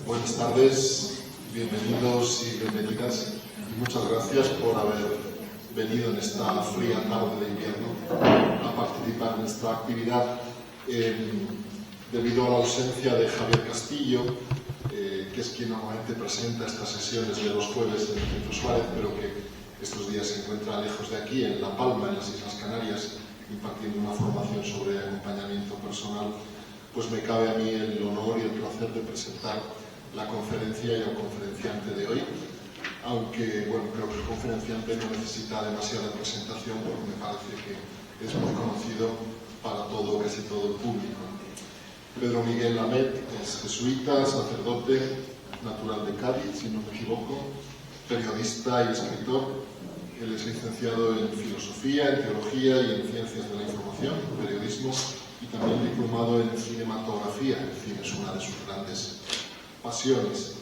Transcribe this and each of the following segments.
Buenas tardes, bienvenidos y bienvenidas y muchas gracias por haber venido en esta fría tarde de invierno a participar en esta actividad. Debido a la ausencia de Javier Castillo, que es quien normalmente presenta estas sesiones de los jueves en el Centro Suárez, pero que estos días se encuentra lejos de aquí, en La Palma, en las Islas Canarias, impartiendo una formación sobre acompañamiento personal, pues me cabe a mí el honor y el placer de presentar la conferencia y el conferenciante de hoy, aunque bueno, creo que el conferenciante no necesita demasiada presentación porque me parece que es muy conocido para casi todo el público. Pedro Miguel Lamet es jesuita, sacerdote, natural de Cádiz, si no me equivoco, periodista y escritor. Él es licenciado en filosofía, en teología y en ciencias de la información, periodismo, y también diplomado en cinematografía. El cine es una de sus grandes pasiones.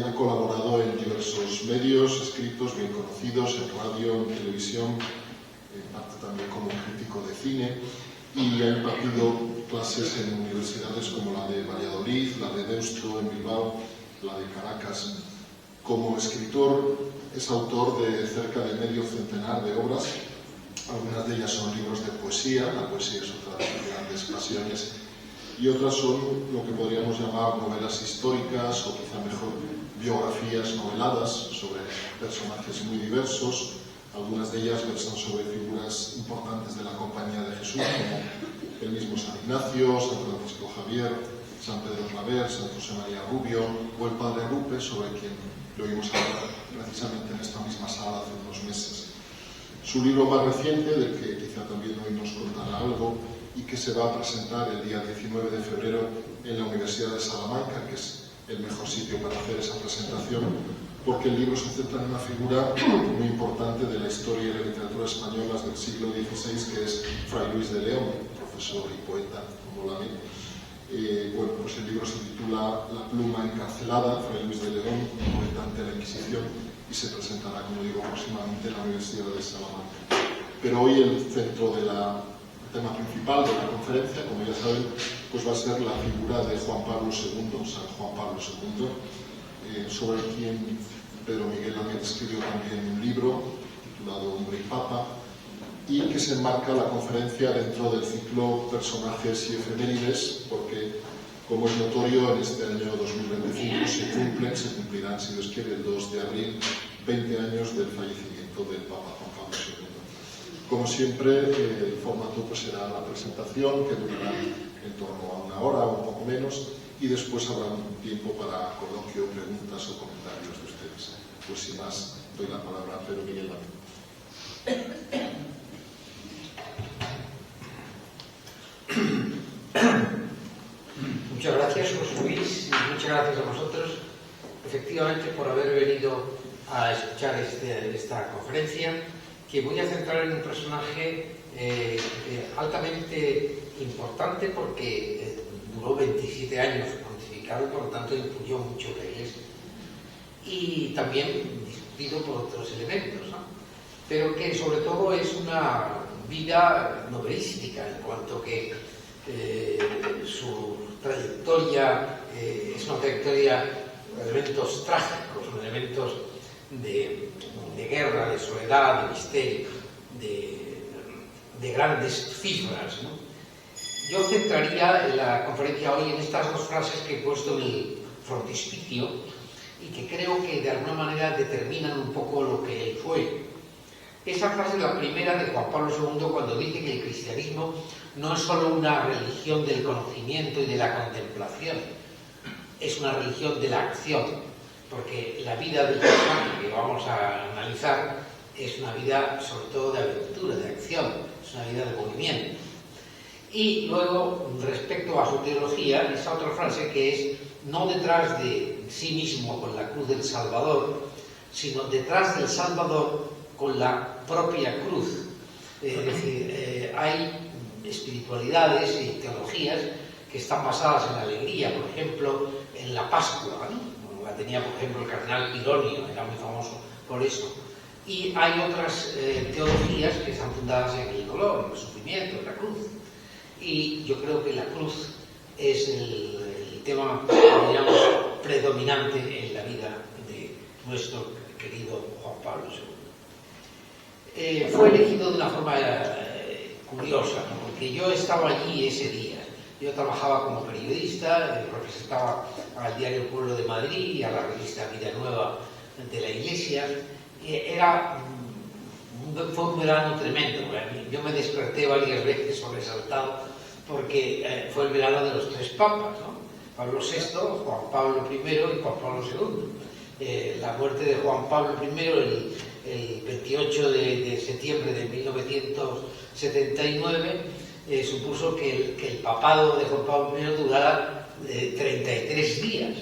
Ha colaborado en diversos medios escritos bien conocidos, en radio, en televisión, en parte también como crítico de cine, y ha impartido clases en universidades como la de Valladolid, la de Deusto en Bilbao, la de Caracas. Como escritor es autor de cerca de medio centenar de obras. Algunas de ellas son libros de poesía, la poesía es otra de sus grandes pasiones, y otras son lo que podríamos llamar novelas históricas o quizá mejor biografías noveladas sobre personajes muy diversos. Algunas de ellas versan sobre figuras importantes de la Compañía de Jesús, como el mismo San Ignacio, San Francisco Javier, San Pedro Claver, San José María Rubio o el Padre Lupe, sobre quien lo oímos hablar precisamente en esta misma sala hace unos meses. Su libro más reciente, del que quizá también hoy nos contará algo, y que se va a presentar el día 19 de febrero en la Universidad de Salamanca, que es el mejor sitio para hacer esa presentación, porque el libro se centra en una figura muy importante de la historia y la literatura españolas del siglo XVI, que es Fray Luis de León, profesor y poeta, como la ven. Bueno, pues el libro se titula La pluma encarcelada, Fray Luis de León, poeta ante la Inquisición, y se presentará, como digo, próximamente en la Universidad de Salamanca. Pero hoy el centro del tema principal de la conferencia, como ya saben, pues va a ser la figura de Juan Pablo II, San Juan Pablo II, sobre quien Pedro Miguel Lamet escribió también un libro titulado Hombre y Papa, y que se enmarca la conferencia dentro del ciclo Personajes y Efemérides, porque, como es notorio, en este año 2025 se cumplirán, si Dios quiere, el 2 de abril, 20 años del fallecimiento del Papa Juan Pablo II. Como siempre, el formato pues será la presentación, que durará en torno a una hora o un poco menos, y después habrá un tiempo para coloquio, preguntas o comentarios de ustedes. Pues sin más, doy la palabra a Pedro Miguel Lamet. Muchas gracias, José Luis, y muchas gracias a vosotros, efectivamente, por haber venido a escuchar esta conferencia, que voy a centrar en un personaje altamente importante porque duró 27 años pontificado y por lo tanto influyó mucho en la Iglesia. Y también discutido por otros elementos, ¿no? Pero que sobre todo es una vida novelística, en cuanto que su trayectoria es una trayectoria de elementos trágicos, de elementos de guerra, de soledad, de misterio, de grandes cifras, ¿no? Yo centraría la conferencia hoy en estas dos frases que he puesto en el frontispicio y que creo que de alguna manera determinan un poco lo que él fue. Esa frase es la primera de Juan Pablo II, cuando dice que el cristianismo no es solo una religión del conocimiento y de la contemplación, es una religión de la acción, porque la vida del personaje que vamos a analizar es una vida sobre todo de aventura, de acción, es una vida de movimiento. Y luego, respecto a su teología, esa otra frase que es no detrás de sí mismo con la cruz del Salvador, sino detrás del Salvador con la propia cruz. Es decir, hay espiritualidades y teologías que están basadas en la alegría, por ejemplo, en la Pascua, ¿no? La tenía, por ejemplo, el cardenal Ironio, era muy famoso por eso. Y hay otras teologías que están fundadas en el dolor, en el sufrimiento, en la cruz. Y yo creo que la cruz es el tema, digamos, predominante predominante en la vida de nuestro querido Juan Pablo II. Fue elegido de una forma curiosa, ¿no? Porque yo estaba allí ese día. Yo trabajaba como periodista, representaba al diario Pueblo de Madrid y a la revista Vida Nueva de la Iglesia. Fue un verano tremendo para mí. Yo me desperté varias veces sobresaltado porque fue el verano de los tres papas, ¿no? Pablo VI, Juan Pablo I y Juan Pablo II. La muerte de Juan Pablo I el 28 de septiembre de 1979 supuso que el papado de Juan Pablo I durara 33 días.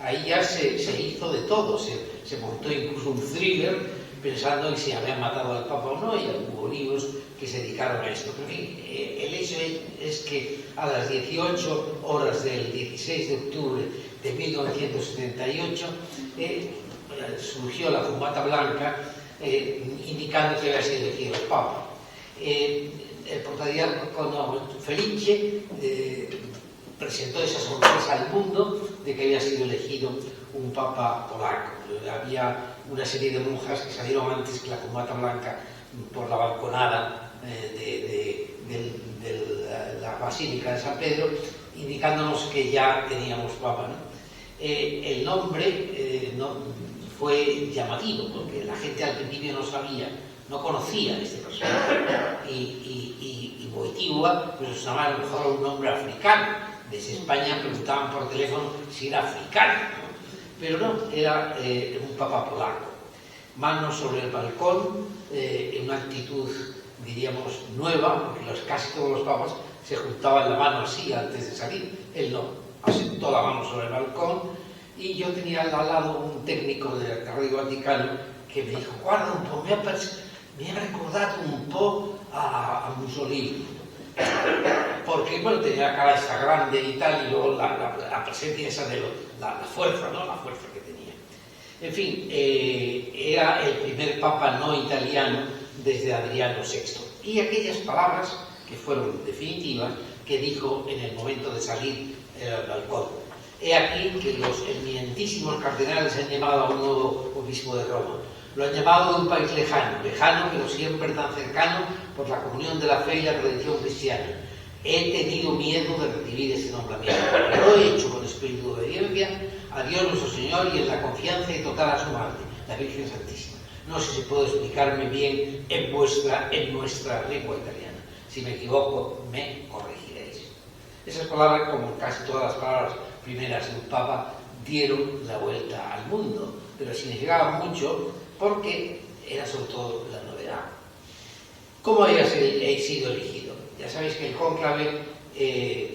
Ahí ya se hizo de todo, se montó incluso un thriller pensando en si habían matado al Papa o no, y hubo libros que se dedicaron a esto. Pero en fin, el hecho es que a las 18 horas del 16 de octubre de 1978 surgió la fumata blanca indicando que había sido elegido el Papa. El portadiácono Felice presentó esa sorpresa al mundo de que había sido elegido un papa polaco. Había una serie de monjas que salieron antes que la fumata blanca por la balconada de la Basílica de San Pedro, indicándonos que ya teníamos papa, ¿no? El nombre fue llamativo, porque la gente al principio no sabía, no conocía a este personaje, y Wojtyła pues sonaba a lo mejor un nombre africano. Desde España preguntaban por teléfono si era africano, ¿no? Pero no, era un papa polaco. Manos sobre el balcón, en una actitud, diríamos, nueva, porque casi todos los papas se juntaban la mano así antes de salir. Él no, asentó la mano sobre el balcón, y yo tenía al lado un técnico de Radio Vaticano que me dijo: guarda un po', me ha recordado un po' a Mussolini. Porque, bueno, tenía la cara esta grande y tal, y luego la presencia esa de la fuerza, ¿no? La fuerza que tenía. En fin, era el primer papa no italiano desde Adriano VI. Y aquellas palabras, que fueron definitivas, que dijo en el momento de salir al balcón: he aquí que los eminentísimos cardenales han llamado a un nuevo obispo de Roma. Lo han llamado de un país lejano, pero siempre tan cercano por la comunión de la fe y la tradición cristiana. He tenido miedo de recibir ese nombramiento, pero lo he hecho con espíritu de obediencia a Dios nuestro Señor y en la confianza y total a su Madre, la Virgen Santísima. No sé si puedo explicarme bien en nuestra lengua italiana. Si me equivoco, me corregiréis. Esas palabras, como casi todas las palabras primeras de un papa, dieron la vuelta al mundo, pero significaban mucho porque era sobre todo la novedad. ¿Cómo había sido elegido? Ya sabéis que el cónclave,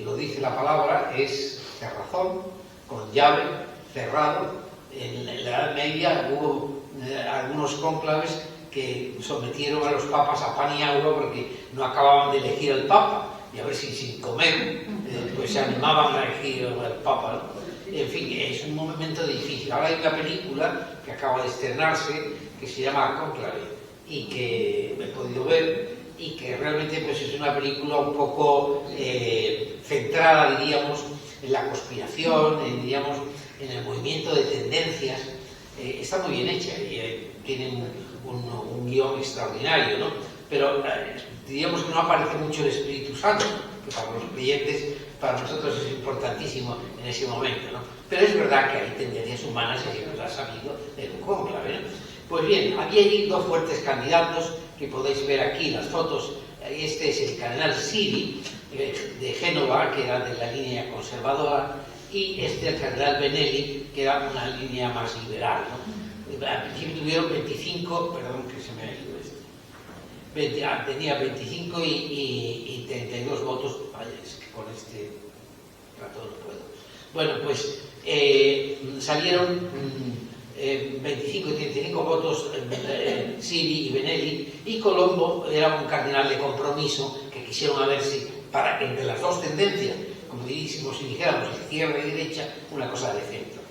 lo dice la palabra, es cerrazón, con llave, cerrado. En la Edad Media hubo algunos cónclaves que sometieron a los papas a pan y agua porque no acababan de elegir al papa, y a ver si sin comer pues se animaban a elegir al papa, ¿no? En fin, es un momento difícil. Ahora hay una película que acaba de estrenarse que se llama Cónclave y que me he podido ver, y que realmente pues es una película un poco centrada, diríamos, en la conspiración, en el movimiento de tendencias. Está muy bien hecha y tiene un guión extraordinario, ¿no? Pero diríamos que no aparece mucho el Espíritu Santo, que para los creyentes, para nosotros es importantísimo en ese momento, ¿no? Pero es verdad que hay tendencias humanas y siempre las ha habido en un cónclave, ¿no? Pues bien, había allí dos fuertes candidatos que podéis ver aquí las fotos. Este es el cardenal Siri de Génova, que era de la línea conservadora, y este el cardenal Benelli, que era una línea más liberal, ¿no? Al principio tuvieron 25, perdón que se me ha ido esto, tenía 25 y 32 votos. Vaya, es que con este rato no puedo. Bueno, pues salieron 25 y 35 votos Siri y Benelli, y Colombo era un cardenal de compromiso que quisieron a ver si, para entre las dos tendencias, como si dijéramos izquierda y derecha, una cosa de centro.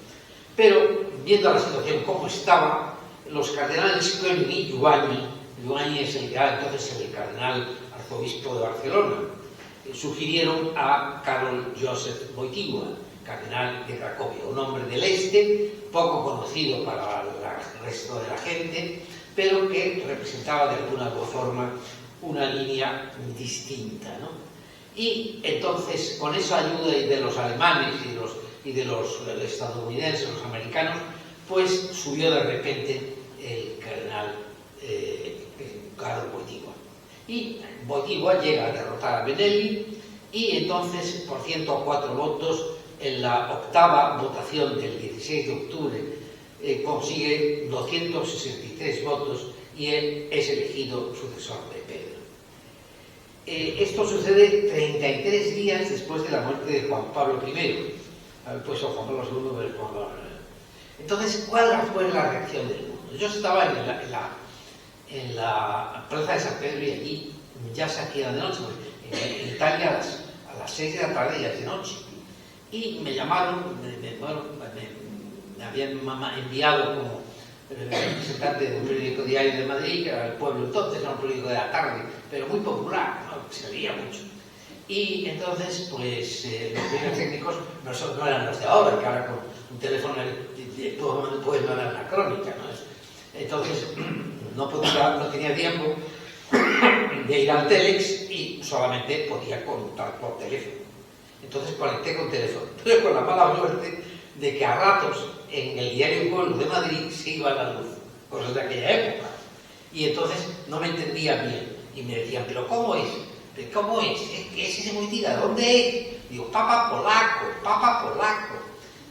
Pero, viendo la situación como estaba, los cardenales Koenig y Giovanni es entonces el cardenal arzobispo de Barcelona, sugirieron a Karol Józef Wojtyła. cardenal de Cracovia, un hombre del este, poco conocido para el resto de la gente, pero que representaba de alguna forma una línea distinta, ¿no? Y entonces, con esa ayuda de los alemanes y de los estadounidenses, los americanos, pues subió de repente el cardenal Karol Wojtyła. Y Wojtyła llega a derrotar a Benelli y entonces, por 104 votos, en la octava votación del 16 de octubre, consigue 263 votos y él es elegido sucesor de Pedro. Esto sucede 33 días después de la muerte de Juan Pablo I. Pues Juan Pablo II, pero Juan Pablo I. Entonces, ¿cuál fue la reacción del mundo? Yo estaba en la plaza de San Pedro y allí ya se hacía de noche. En Italia a las 6 de la tarde ya es de noche. Y me llamaron, me habían enviado como representante de un periódico diario de Madrid, que era El Pueblo entonces, era un periódico de la tarde, pero muy popular, ¿no? Se leía mucho. Y entonces, pues, los medios técnicos no eran los de ahora, que ahora con un teléfono puedes mandar una crónica, ¿no? Entonces, no tenía tiempo de ir al Telex y solamente podía contar por teléfono. Entonces conecté con teléfono, pero con la mala suerte de que a ratos en el diario El Pueblo de Madrid se iba la luz, cosas de aquella época. Y entonces no me entendía bien. Y me decían, ¿pero cómo es? ¿Cómo es? ¿Es ese Wojtyła? ¿Dónde es? Digo, Papa Polaco.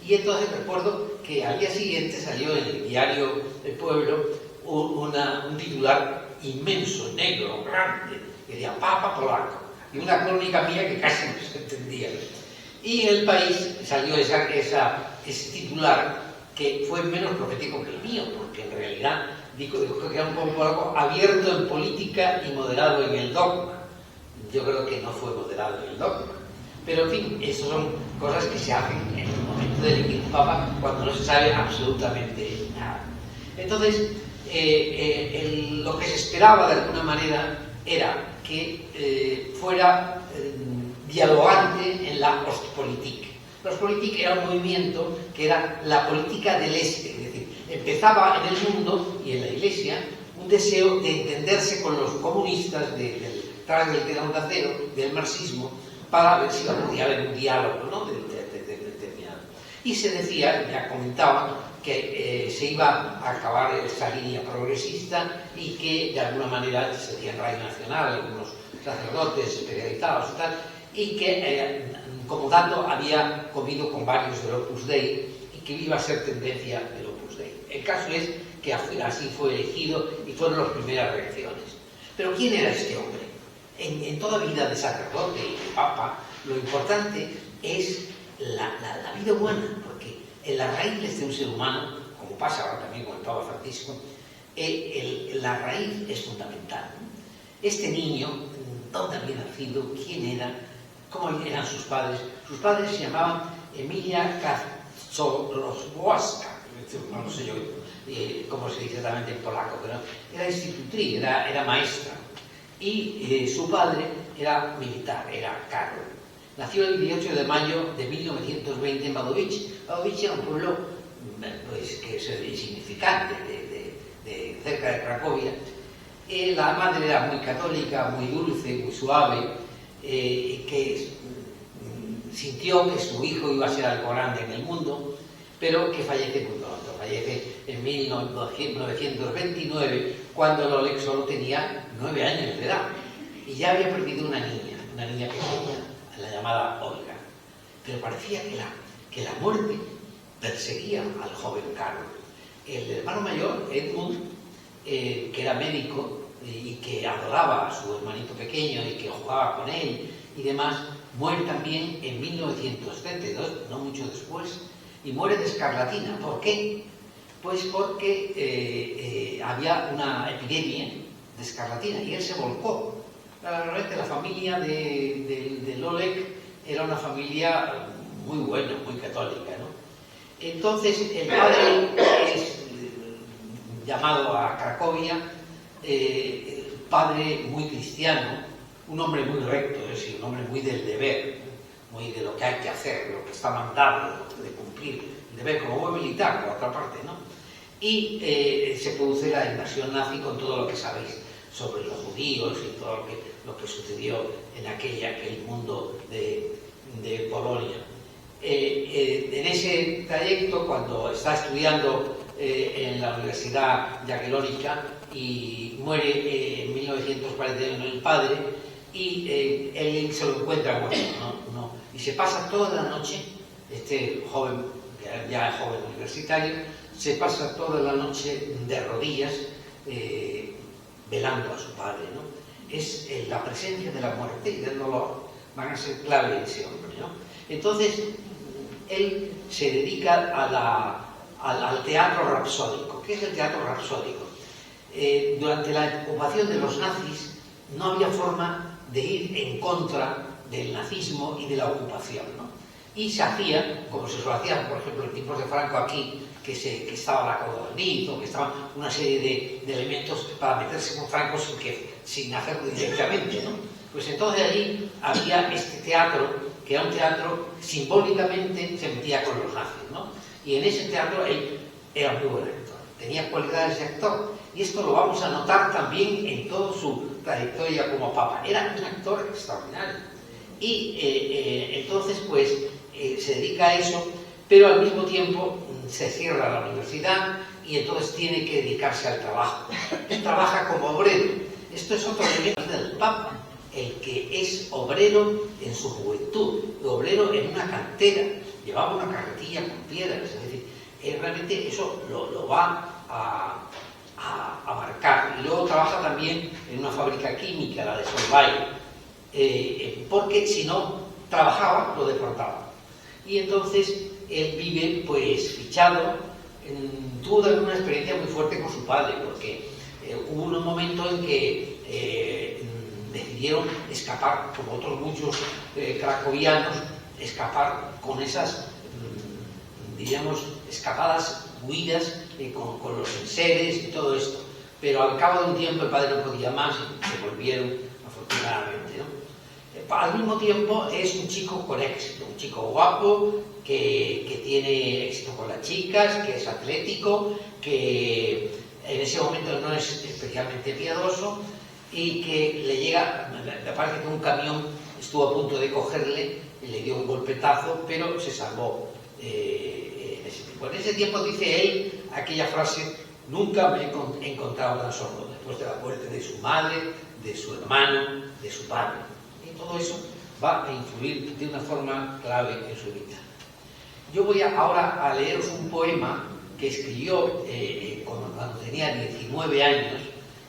Y entonces recuerdo que al día siguiente salió en el diario El Pueblo un titular inmenso, negro, grande, que decía Papa Polaco. Y una crónica mía que casi no se entendía. Y en El País salió ese titular que fue menos profético que el mío, porque en realidad dijo que era un polaco abierto en política y moderado en el dogma. Yo creo que no fue moderado en el dogma. Pero en fin, esas son cosas que se hacen en el momento de elegir un papa cuando no se sabe absolutamente nada. Entonces, lo que se esperaba de alguna manera era que fuera dialogante en la Ostpolitik. La Ostpolitik era un movimiento que era la política del Este, es decir, empezaba en el mundo y en la Iglesia un deseo de entenderse con los comunistas tras del telón de acero, del marxismo, para ver si podía haber un diálogo, ¿no? determinado. Y se decía, ya comentaban, que se iba a acabar esta línea progresista y que de alguna manera se hacía en Radio Nacional, algunos sacerdotes especializados y tal, y que como dato había comido con varios del Opus Dei y que iba a ser tendencia del Opus Dei. El caso es que así fue elegido y fueron las primeras reacciones. Pero ¿quién era este hombre? En toda vida de sacerdote y de papa, lo importante es la vida humana, porque en las raíces de un ser humano, como pasa ahora también con el Papa Francisco, la raíz es fundamental. Este niño, ¿dónde había nacido? ¿Quién era? ¿Cómo eran sus padres? Sus padres se llamaban Emilia Kaczołowska, no sé yo cómo se dice exactamente en polaco, pero era institutriz, era maestra. Y su padre era militar, era Karol. Nació el 18 de mayo de 1920 en Wadowice. Wadowice era un pueblo pues, que es insignificante, cerca de Cracovia. La madre era muy católica, muy dulce, muy suave, que sintió que su hijo iba a ser algo grande en el mundo, pero que fallece muy pronto. Fallece en 1929, cuando Lolek solo tenía 9 años de edad. Y ya había perdido una niña pequeña, la llamada Olga. Pero parecía que la muerte perseguía al joven Karol. El hermano mayor, Edmund, que era médico y que adoraba a su hermanito pequeño y que jugaba con él y demás, muere también en 1932, no mucho después, y muere de escarlatina. ¿Por qué? Pues porque había una epidemia de escarlatina y él se volcó. Realmente la familia de Lolek era una familia muy buena, muy católica, ¿no? Entonces el padre es llamado a Cracovia, padre muy cristiano, un hombre muy recto, es decir, un hombre muy del deber, muy de lo que hay que hacer, de lo que está mandado, de cumplir el deber como buen militar, por otra parte, ¿no? Y se produce la invasión nazi con todo lo que sabéis sobre los judíos y todo lo que sucedió en aquel mundo de Polonia. En ese trayecto, cuando está estudiando en la Universidad Jagiellonica y muere en 1941 el padre, y él se lo encuentra muerto, ¿no? Y se pasa toda la noche, este joven, ya es joven universitario, se pasa toda la noche de rodillas velando a su padre, ¿no? Es la presencia de la muerte y del dolor van a ser clave en ese hombre, ¿no? Entonces, él se dedica al teatro rapsódico. ¿Qué es el teatro rapsódico? Durante la ocupación de los nazis no había forma de ir en contra del nazismo y de la ocupación, ¿no? Y se hacía, como se suele hacer, por ejemplo, en tiempos de Franco aquí, que estaba la codorniz, o que estaban una serie de elementos para meterse con Franco sin hacerlo directamente, ¿no? Pues entonces allí había este teatro, que era un teatro simbólicamente se metía con los nazis, ¿no? Y en ese teatro él era muy buen actor, tenía cualidades de actor, y esto lo vamos a notar también en toda su trayectoria como papa. Era un actor extraordinario. Y entonces, pues, se dedica a eso, pero al mismo tiempo se cierra la universidad y entonces tiene que dedicarse al trabajo. Él trabaja como obrero. Esto es otro elemento del papa, el que es obrero en su juventud, obrero en una cantera, llevaba una carretilla con piedras, es decir, realmente eso lo va a marcar. Y luego trabaja también en una fábrica química, la de Solvay, porque si no trabajaba, lo deportaban. Y entonces él vive pues fichado, tuvo también una experiencia muy fuerte con su padre, porque hubo un momento en que decidieron escapar, como otros muchos cracovianos, escapar con esas, diríamos, escapadas, huidas, con los enseres y todo esto. Pero al cabo de un tiempo el padre no podía más y se volvieron, afortunadamente, ¿no? Al mismo tiempo es un chico con éxito, un chico guapo, que tiene éxito con las chicas, que es atlético, que en ese momento no es especialmente piadoso y que le llega, me parece que un camión estuvo a punto de cogerle y le dio un golpetazo, pero se salvó en ese tiempo. En ese tiempo dice él aquella frase: nunca me he encontrado tan solo, después de la muerte de su madre, de su hermano, de su padre. Y todo eso va a influir de una forma clave en su vida. Yo voy ahora a leeros un poema que escribió cuando tenía 19 años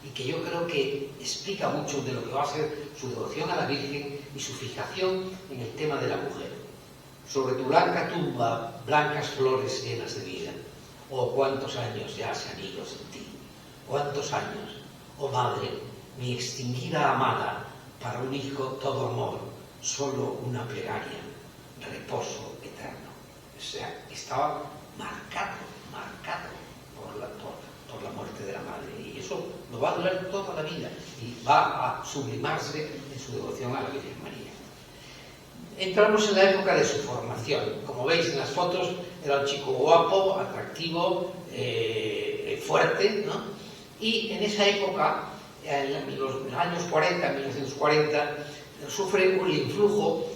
y que yo creo que explica mucho de lo que va a ser su devoción a la Virgen y su fijación en el tema de la mujer. Sobre tu blanca tumba, blancas flores llenas de vida. Oh, cuántos años ya se han ido sin ti. Cuántos años, oh madre, mi extinguida amada, para un hijo todo amor, solo una plegaria, reposo eterno. O sea, estaba marcado por la muerte de la madre, y eso lo va a durar toda la vida y va a sublimarse en su devoción a la Virgen María. Entramos en la época de su formación. Como veis en las fotos, era un chico guapo, atractivo, fuerte, ¿no? Y en esa época, en los años 40, 1940, sufre un influjo,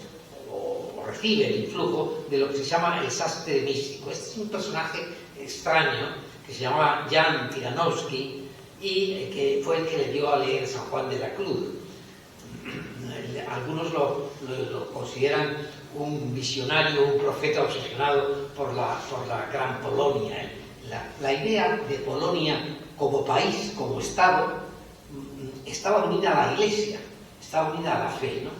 o recibe el influjo, de lo que se llama el sastre místico. Este es un personaje extraño, que se llamaba Jan Tyranowski, y que fue el que le dio a leer San Juan de la Cruz. Algunos lo consideran un visionario, un profeta obsesionado por la Gran Polonia. La idea de Polonia como país, como Estado, estaba unida a la Iglesia, estaba unida a la fe, ¿no?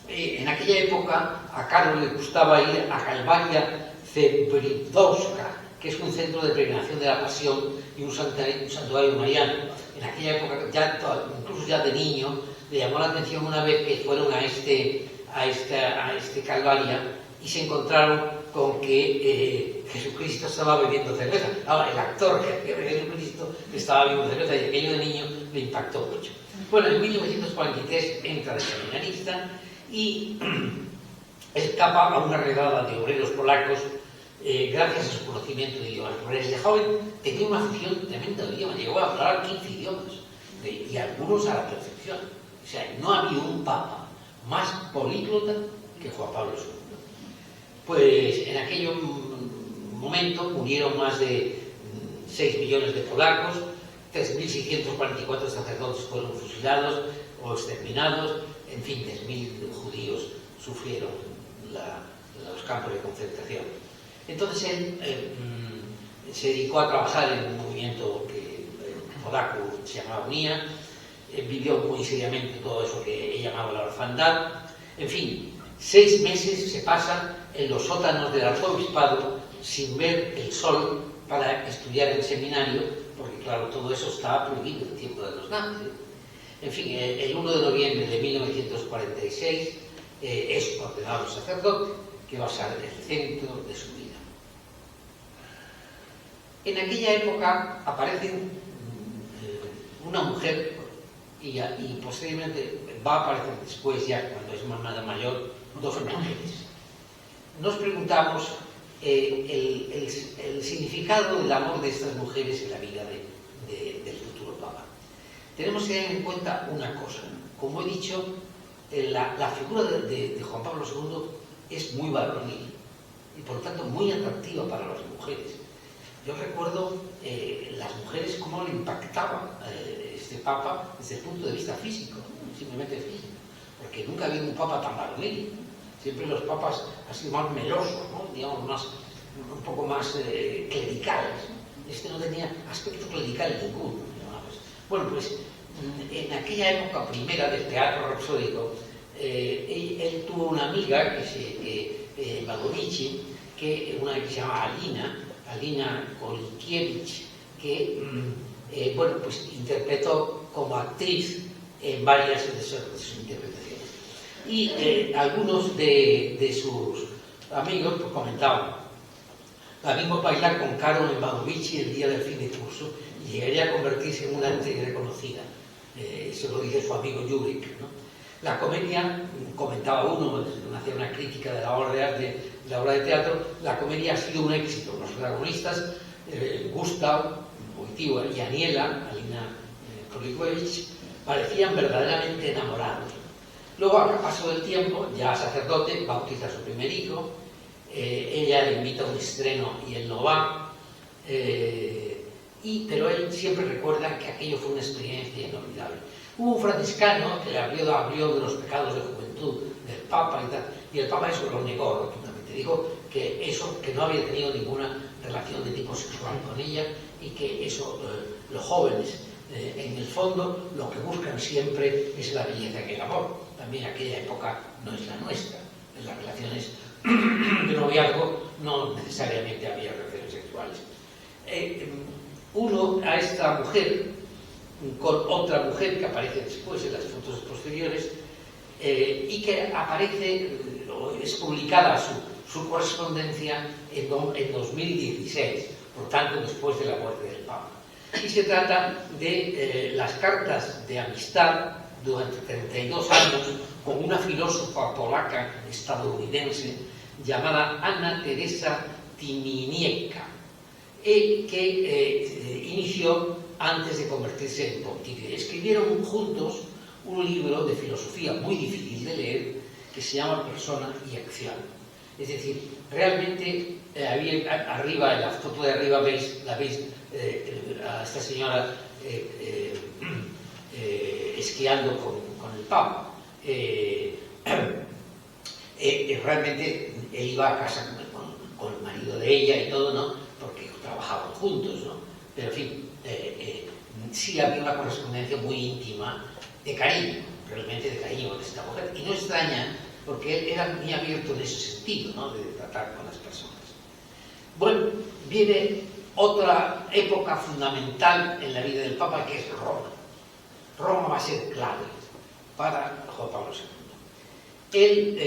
En aquella época a Karol le gustaba ir a Kalvaria Cebridowska, que es un centro de peregrinación de la Pasión y un santuario mariano. En aquella época, incluso ya de niño, le llamó la atención una vez que fueron a este Calvaria y se encontraron con que Jesucristo estaba bebiendo cerveza. Ahora, el actor que era Jesucristo estaba bebiendo cerveza, y aquello de niño le impactó mucho. Bueno, en 1943 entra de seminarista y escapa a una redada de obreros polacos gracias a su conocimiento de idiomas. Porque desde joven tenía una afición tremenda de idiomas, llegó a hablar 15 idiomas, y algunos a la perfección. O sea, no ha habido un papa más políglota que Juan Pablo II. Pues en aquel momento murieron más de 6 millones de polacos, 3.644 sacerdotes fueron fusilados o exterminados, en fin, 3.000 judíos sufrieron los campos de concentración. Entonces él se dedicó a trabajar en un movimiento que polaco se llamaba Unia, vivió muy seriamente todo eso que él llamaba la orfandad. En fin, 6 meses se pasan en los sótanos del arzobispado sin ver el sol para estudiar en seminario, porque claro, todo eso estaba prohibido en el tiempo de los nazis. En fin, el 1 de noviembre de 1946 es ordenado sacerdote, que va a ser el centro de su vida. En aquella época aparecen una mujer y posteriormente va a aparecer después, ya cuando es más mayor, 2 mujeres. Nos preguntamos el significado del amor de estas mujeres en la vida del futuro Papa. Tenemos que tener en cuenta una cosa. Como he dicho, la figura de Juan Pablo II es muy varonil y por lo tanto muy atractiva para las mujeres. Yo recuerdo las mujeres cómo le impactaba este Papa desde el punto de vista físico, simplemente físico, porque nunca ha habido un Papa tan varonil. Siempre los papas han sido más melosos, ¿no? Digamos, un poco más clericales, ¿no? Este no tenía aspecto clerical ninguno. Bueno, pues en aquella época primera del teatro rapsódico, él tuvo una amiga, Magovici, una que se llama Alina Kolikiewicz, que pues interpretó como actriz en varias de sus interpretaciones. Y algunos de sus amigos pues, comentaban: la vimos bailar con Caro en Magovici el día del fin de curso y llegaría a convertirse en una actriz reconocida. Eso lo dice su amigo Jurek, ¿no? La comedia, comentaba uno, hacía una crítica de la obra de arte, la obra de teatro, la comedia ha sido un éxito. Los protagonistas, Gustav Wojtyła y Alina Kolikiewicz, parecían verdaderamente enamorados. Luego, al paso del tiempo, ya sacerdote, bautiza a su primer hijo, ella le invita a un estreno y él no va, pero él siempre recuerda que aquello fue una experiencia inolvidable. Hubo un franciscano que le abrió de los pecados de juventud del Papa y tal, y el Papa eso lo negó rotundamente. Dijo que no había tenido ninguna relación de tipo sexual con ella y que eso, los jóvenes, en el fondo, lo que buscan siempre es la belleza que el amor. También aquella época no es la nuestra. En las relaciones de noviazgo no necesariamente había relaciones sexuales. Uno a esta mujer con otra mujer que aparece después en las fotos posteriores y que aparece, es publicada su correspondencia en 2016, por tanto después de la muerte del Papa. Y se trata de las cartas de amistad durante 32 años con una filósofa polaca estadounidense llamada Anna Teresa Tyminiecka, que inició antes de convertirse en pontífice. Escribieron juntos un libro de filosofía muy difícil de leer que se llama Persona y Acción. Es decir, realmente arriba, en la foto de arriba la veis a esta señora esquiando con el Papa. Realmente él iba a casa con el marido de ella y todo, ¿no? Porque trabajaban juntos, ¿no? Pero en fin, sí había una correspondencia muy íntima de cariño, realmente de cariño de esta mujer. Y no extraña, porque él era muy abierto en ese sentido, ¿no? De tratar con las personas. Bueno, viene otra época fundamental en la vida del Papa, que es Roma. Roma va a ser clave para Juan Pablo II. Él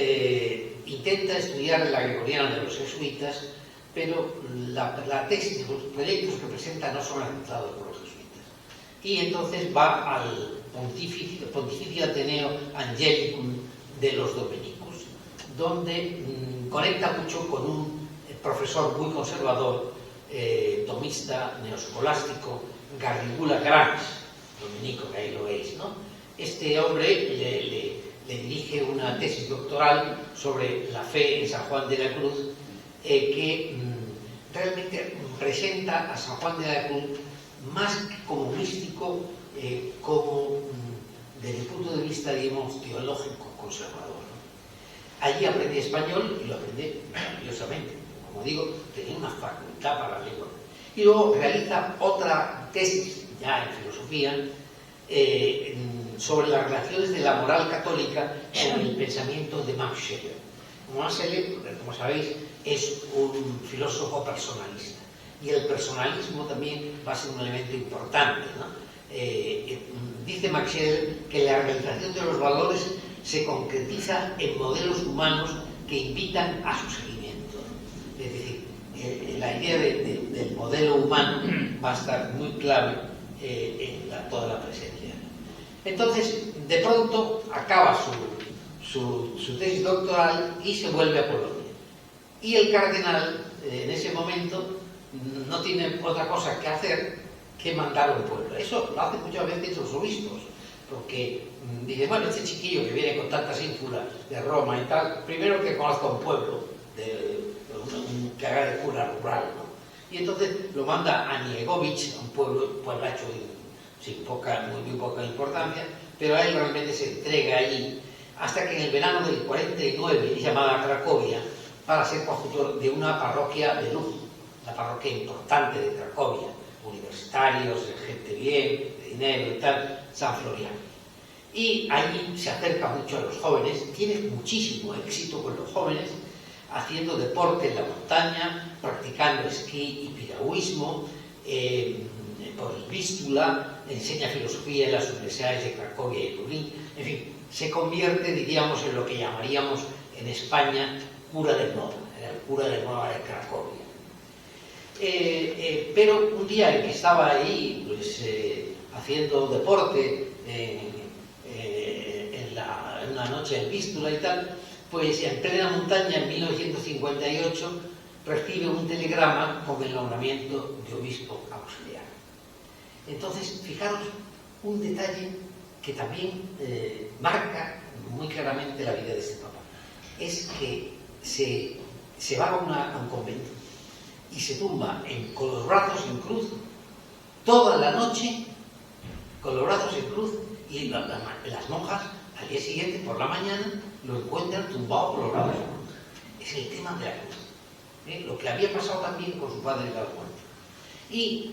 intenta estudiar la gregoriana de los jesuitas, pero la tesis, los proyectos que presenta no son aceptados por los jesuitas. Y entonces va al Pontificio Ateneo Angelicum de los dominicos, donde conecta mucho con un profesor muy conservador, tomista, neoscolástico, Garrigula Grange, dominico, que ahí lo veis, ¿no? Este hombre le dirige una tesis doctoral sobre la fe en San Juan de la Cruz, que realmente presenta a San Juan de la Cruz más que como místico, como desde el punto de vista, digamos, teológico conservador, ¿no? Allí aprendí español y lo aprendí maravillosamente. Como digo, tenía una facultad para la lengua. Y luego realiza otra tesis, ya en filosofía, sobre las relaciones de la moral católica con el pensamiento de Max Scheler. Max Scheler, como sabéis, es un filósofo personalista. Y el personalismo también va a ser un elemento importante, ¿no? Dice Max Scheler que la realización de los valores se concretiza en modelos humanos que invitan a su seguimiento. Es decir, la idea del modelo humano va a estar muy clave en toda la presencia. Entonces, de pronto, acaba su tesis doctoral y se vuelve a Polonia. Y el cardenal, en ese momento, no tiene otra cosa que hacer que mandar a un pueblo. Eso lo hacen muchas veces los obispos, porque dicen, bueno, este chiquillo que viene con tantas ínfulas de Roma y tal, primero que conozca un pueblo, que haga de cura rural, ¿no? Y entonces lo manda a Niegovich, un pueblacho sin muy poca importancia, pero a él realmente se entrega allí, hasta que en el verano del 49 es llamada a Cracovia para ser conjuntor de una parroquia de lujo, una parroquia importante de Cracovia, universitarios, gente bien, de dinero y tal, San Floriano. Y allí se acerca mucho a los jóvenes, tiene muchísimo éxito con los jóvenes, haciendo deporte en la montaña, practicando esquí y piragüismo, por el Vístula, enseña filosofía en las universidades de Cracovia y Lublin, en fin, se convierte, diríamos, en lo que llamaríamos en España cura del Nova, era el cura del Nova de Cracovia. Pero un día en que estaba ahí, pues, haciendo deporte en una noche en Vístula y tal, pues en plena montaña, en 1958, recibe un telegrama con el nombramiento de obispo auxiliar. Entonces, fijaros un detalle que también marca muy claramente la vida de este papa. Es que se va a un convento y se tumba con los brazos en cruz toda la noche, con los brazos en cruz, y las monjas al día siguiente, por la mañana, lo encuentran tumbado con los brazos en cruz. Es el tema de la cruz. Lo que había pasado también con su padre de la muerte. Y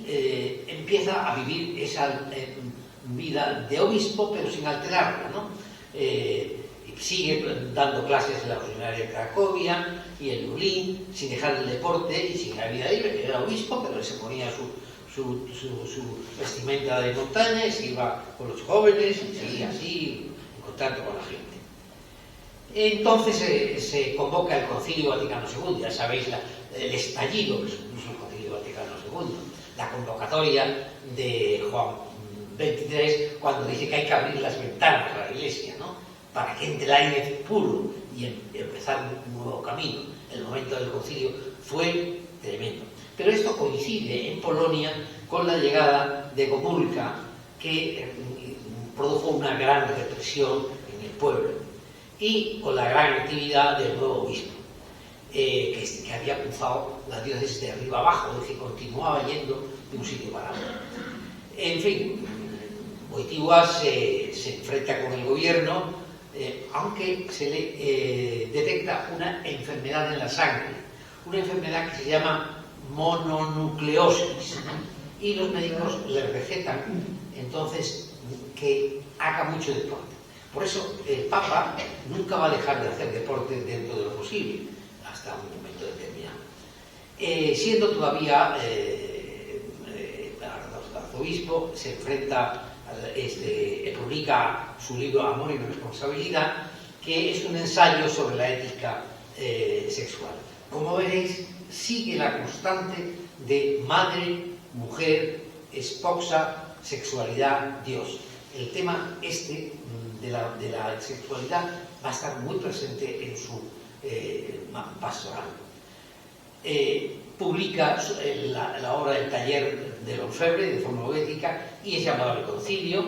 empieza a vivir esa vida de obispo, pero sin alterarla, ¿no? Sigue dando clases en la Seminaria de Cracovia y en Lublin, sin dejar el deporte y sin la vida libre. Era obispo, pero él se ponía su vestimenta de montaña y se iba con los jóvenes y seguía así en contacto con la gente. Entonces se convoca el Concilio Vaticano II, ya sabéis el estallido que supuso el Concilio Vaticano II, la convocatoria de Juan XXIII cuando dice que hay que abrir las ventanas a la Iglesia, ¿no? Para que entre el aire puro y empezar un nuevo camino. El momento del concilio fue tremendo. Pero esto coincide en Polonia con la llegada de Gomulka, que produjo una gran represión en el pueblo, y con la gran actividad del nuevo obispo, que había cruzado la diócesis de arriba abajo, es decir, continuaba yendo de un sitio para otro. En fin, Wojtyła se enfrenta con el gobierno, aunque se le detecta una enfermedad en la sangre, una enfermedad que se llama mononucleosis, y los médicos le recetan entonces que haga mucho deporte. Por eso el Papa nunca va a dejar de hacer deporte dentro de lo posible, hasta un momento determinado. Siendo todavía arzobispo, se enfrenta, publica su libro Amor y Responsabilidad, que es un ensayo sobre la ética sexual. Como veréis, sigue la constante de madre, mujer, esposa, sexualidad, Dios. El tema de la sexualidad va a estar muy presente en su pastoral. Publica la obra del taller del orfebre de forma poética y es llamado al concilio,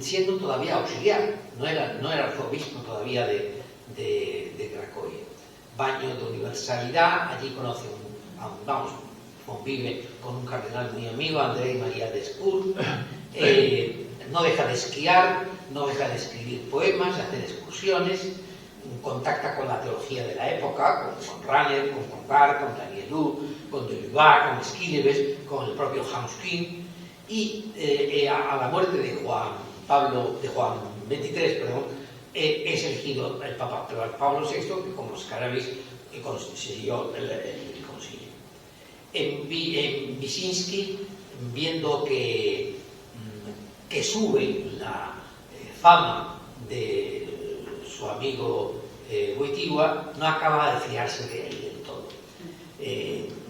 siendo todavía auxiliar, no era arzobispo todavía de Cracovia. Baño de universalidad, allí conoce convive con un cardenal muy amigo, André María de Escur, no deja de esquiar, no deja de escribir poemas, de hacer excursiones, contacta con la teología de la época, con Rahner, con Congar, con Danielou, con Delibat, con Esquíleves, con el propio Januszkin, y a la muerte de Juan XXIII, es elegido el Papa Pablo VI, que como os sabéis consiguió el concilio. En Wyszynski, viendo que sube la fama de su amigo Wojtyła, no acaba de fiarse de él del todo.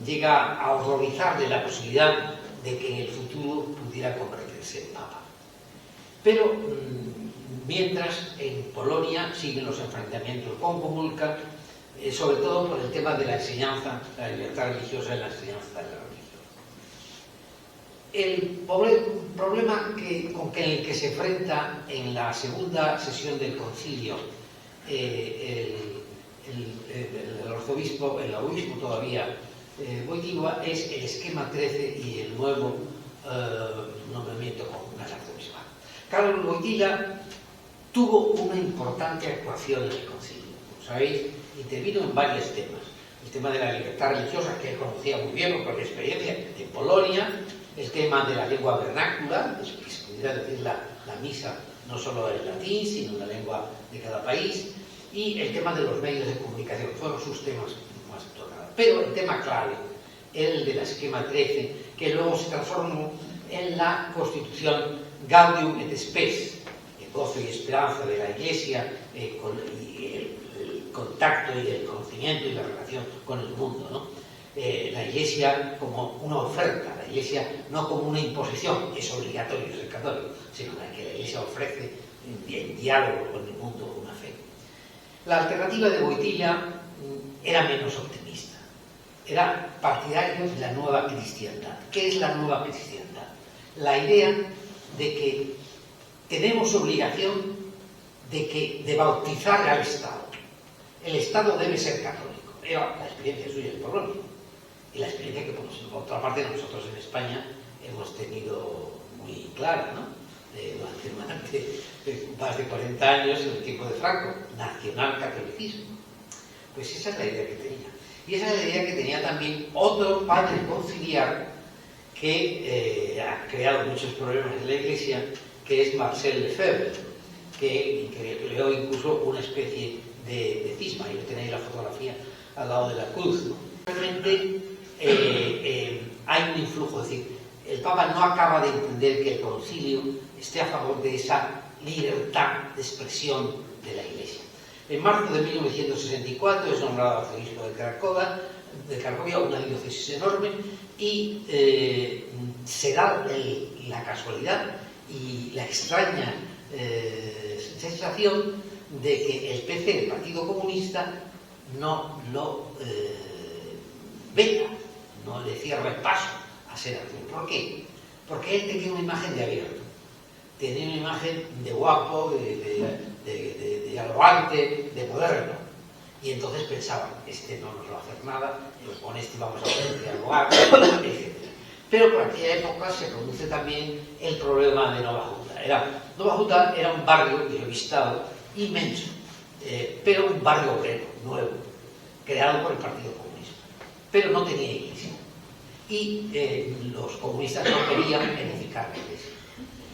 Llega a horrorizarle la posibilidad de que en el futuro pudiera convertirse en papa. Pero mientras en Polonia siguen los enfrentamientos con Gomulka, sobre todo por el tema de la enseñanza, la libertad religiosa y la enseñanza de la religión. El problema con el que se enfrenta en la segunda sesión del concilio el obispo todavía Wojtyła es el esquema 13 y el nuevo nombramiento como un arzobispado. Karol Wojtyła tuvo una importante actuación en el concilio. Como sabéis, intervino en varios temas. El tema de la libertad religiosa, que él conocía muy bien por la experiencia en Polonia, el tema de la lengua vernácula, que se pudiera decir la misa no solo en latín, sino en la lengua de cada país, y el tema de los medios de comunicación, fueron sus temas más tocados. Pero el tema clave, el de la esquema 13, que luego se transformó en la Constitución Gaudium et Spes, el gozo y esperanza de la Iglesia, y el contacto y el conocimiento y la relación con el mundo, ¿no? La Iglesia como una oferta, la Iglesia no como una imposición, es obligatorio ser católico, sino que la Iglesia ofrece en diálogo con el mundo una fe. La alternativa de Wojtyła era menos optimista, era partidario de la nueva cristiandad. ¿Qué es la nueva cristiandad? La idea de que tenemos obligación de bautizar al Estado. El Estado debe ser católico. Era la experiencia suya en Polonia. Y la experiencia que, por otra parte, nosotros en España hemos tenido muy clara, ¿no? Durante más de 40 años, en el tiempo de Franco, nacionalcatolicismo. Pues esa es la idea que tenía. Y esa es la idea que tenía también otro padre conciliar que ha creado muchos problemas en la Iglesia, que es Marcel Lefebvre, que creó incluso una especie de cisma. Ahí tenéis la fotografía al lado de la cruz, ¿no? Realmente hay un influjo, es decir, el Papa no acaba de entender que el concilio esté a favor de esa libertad de expresión de la Iglesia. En marzo de 1964 es nombrado arzobispo de Cracovia, una diócesis enorme, y se da la casualidad y la extraña sensación de que el PC, el Partido Comunista, no lo veta, no le cierra el paso a ser arzobispo. ¿Por qué? Porque él tenía una imagen de abierto, tenía una imagen de guapo, de dialogante, de moderno. Y entonces pensaban, este no nos va a hacer nada, con este vamos a poder dialogar, etc. Pero por aquella época se produce también el problema de Nova Huta. Nova Huta era un barrio que yo he visitado inmenso, pero un barrio obrero, nuevo, creado por el Partido Comunista. Pero no tenía iglesia. Y los comunistas no querían edificar la iglesia.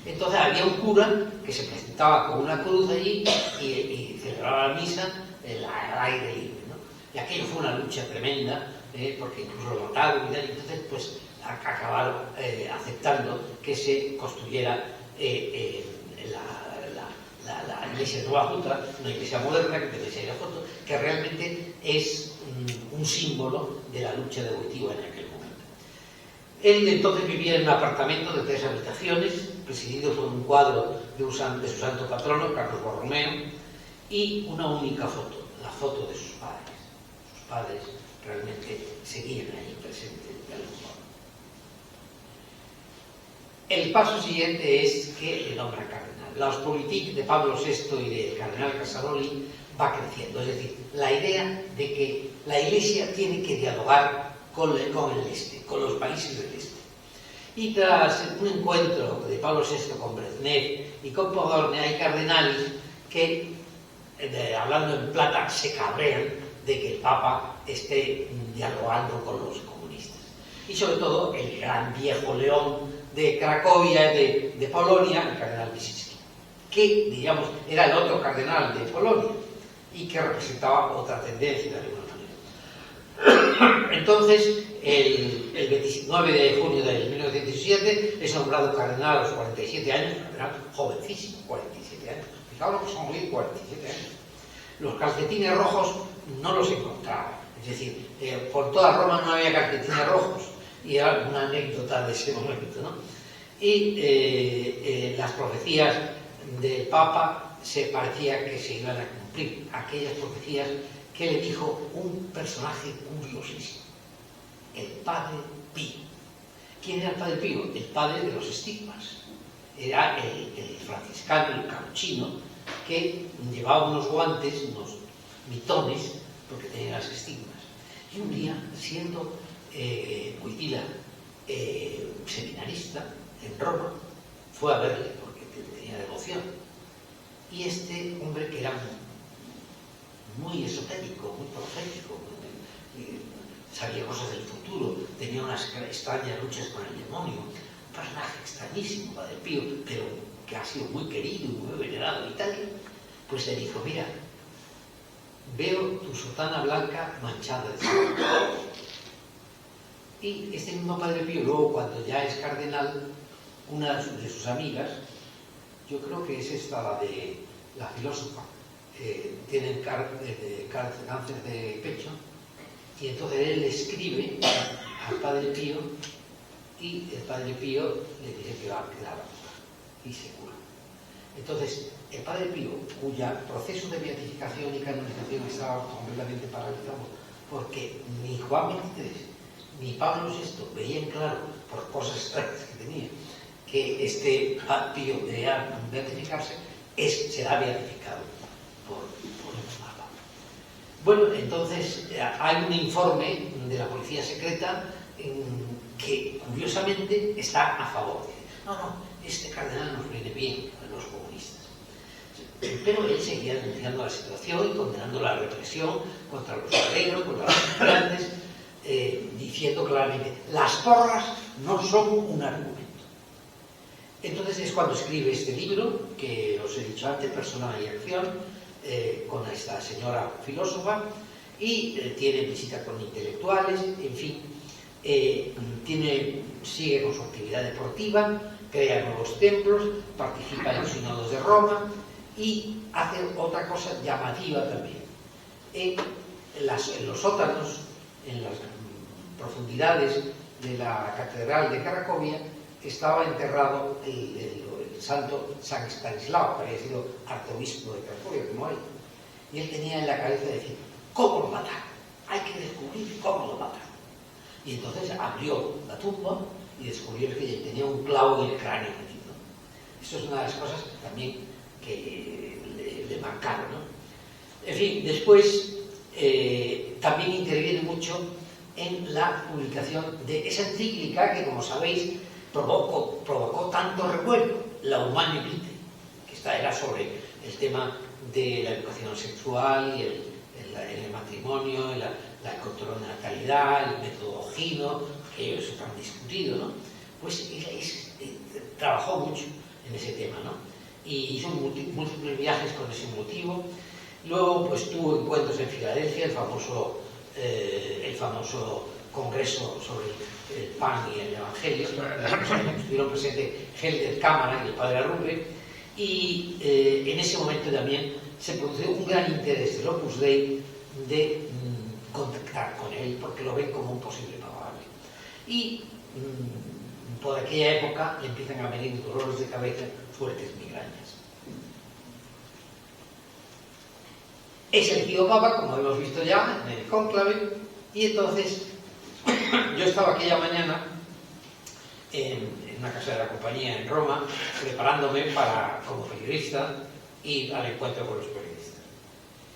Entonces había un cura que se presentaba con una cruz allí y celebraba la misa al aire libre, ¿no? Y aquello fue una lucha tremenda, porque incluso lo mataron y tal. Entonces, pues, acabaron aceptando que se construyera la iglesia de Nova Huta, una iglesia moderna, que tenéis ahí la foto, que realmente es un símbolo de la lucha de Wojtyła en aquel momento. Él entonces vivía en un apartamento de 3 habitaciones, presidido por un cuadro de su santo patrono, Carlos Borromeo, y una única foto, la foto de sus padres. Sus padres realmente seguían ahí presentes de algún modo. El paso siguiente es que le nombran cardenal. La Ostpolitik de Pablo VI y del cardenal Casaroli va creciendo, es decir, la idea de que la Iglesia tiene que dialogar con el Este, con los países del Este. Y tras un encuentro de Pablo VI con Brezhnev y con Podorny, hay cardenales que, hablando en plata, se cabrean de que el Papa esté dialogando con los comunistas. Y sobre todo el gran viejo león de Cracovia, de Polonia, el cardenal Wyszyński, que, digamos, era el otro cardenal de Polonia y que representaba otra tendencia de alguna manera. Entonces, el 29 de junio de 1917 es nombrado cardenal a los 47 años, cardenal jovencísimo, 47 años. Fijaos lo que son muy 47 años. Los calcetines rojos no los encontraba, es decir, por toda Roma no había calcetines rojos, y era una anécdota de ese momento, ¿no? Y las profecías del Papa se parecía que se iban a cumplir, aquellas profecías que le dijo un personaje curiosísimo, el Padre Pío. ¿Quién era el Padre Pío? El padre de los estigmas. Era el franciscano, el capuchino, que llevaba unos guantes, unos mitones, porque tenía las estigmas. Y un día, siendo Wojtyła seminarista en Roma, fue a verle porque tenía devoción. Y este hombre, que era muy esotérico, muy profético, sabía cosas del futuro, tenía unas extrañas luchas con el demonio, un personaje extrañísimo, Padre Pío, pero que ha sido muy querido y muy venerado en Italia, pues le dijo: mira, veo tu sotana blanca manchada de sangre. Y este mismo Padre Pío, luego, cuando ya es cardenal, una de sus amigas, yo creo que es esta, la filósofa, tiene cáncer de pecho, y entonces él le escribe al Padre Pío, y el Padre Pío le dice que va a quedar y se cura. Entonces, el Padre Pío, cuya proceso de beatificación y canonización estaba completamente paralizado, porque ni Juan XXIII ni Pablo VI veían claro, por cosas extrañas que tenía, que este Pío debía beatificarse, será beatificado por el Papa. Bueno, entonces hay un informe de la policía secreta que curiosamente está a favor. No, este cardenal nos viene bien a los comunistas. Pero él seguía denunciando la situación y condenando la represión contra los obreros, contra los estudiantes, diciendo claramente: las porras no son un argumento. Entonces es cuando escribe este libro, que os he dicho antes, Persona y Acción, con esta señora filósofa, y tiene visita con intelectuales, en fin, sigue con su actividad deportiva, crea nuevos templos, participa en los sínodos de Roma y hace otra cosa llamativa también. En los sótanos, en las profundidades de la catedral de Cracovia, estaba enterrado el santo San Stanislao, que había sido arzobispo de Cracovia, como él. Y él tenía en la cabeza decir: ¿cómo lo mataron? Hay que descubrir cómo lo mataron. Y entonces abrió la tumba y descubrió que tenía un clavo en el cráneo metido. Eso es una de las cosas también que le marcaron, ¿no? En fin, después también interviene mucho en la publicación de esa encíclica que, como sabéis, provocó tanto revuelo, la Humane Vitae, que era sobre el tema de la educación sexual y el matrimonio, la control-natalidad, el método Gino, que eso tan discutido, ¿no? Pues trabajó mucho en ese tema, ¿no? Y hizo múltiples viajes con ese motivo. Luego, pues tuvo encuentros en Filadelfia, el famoso congreso sobre el pan y el evangelio, estuvieron presentes Helder Cámara y el padre Arrupe, y en ese momento también se produjo un gran interés del Opus Dei de contactar con él, porque lo ven como un posible papable. Y por aquella época le empiezan a venir dolores de cabeza, fuertes migrañas. es elegido papa, como hemos visto ya en el cónclave, y entonces yo estaba aquella mañana en una casa de la compañía en Roma, preparándome para, como periodista, ir al encuentro con los periodistas.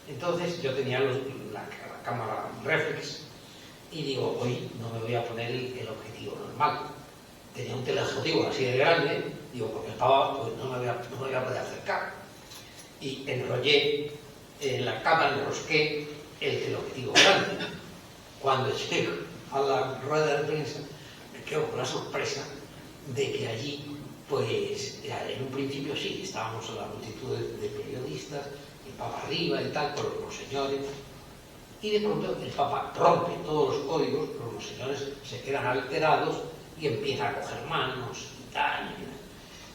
Entonces yo tenía la cámara reflex y digo, hoy no me voy a poner el objetivo normal. Tenía un teleobjetivo así de grande, digo, porque el papa pues, no me voy a poder acercar. Y enrollé en la cámara, enrosqué el teleobjetivo grande. Cuando llego a la rueda de prensa, me quedo con la sorpresa de que allí, pues, en un principio sí, estábamos en la multitud de periodistas, el Papa arriba y tal, con los monseñores, y de pronto el Papa rompe todos los códigos, los monseñores se quedan alterados y empiezan a coger manos y tal.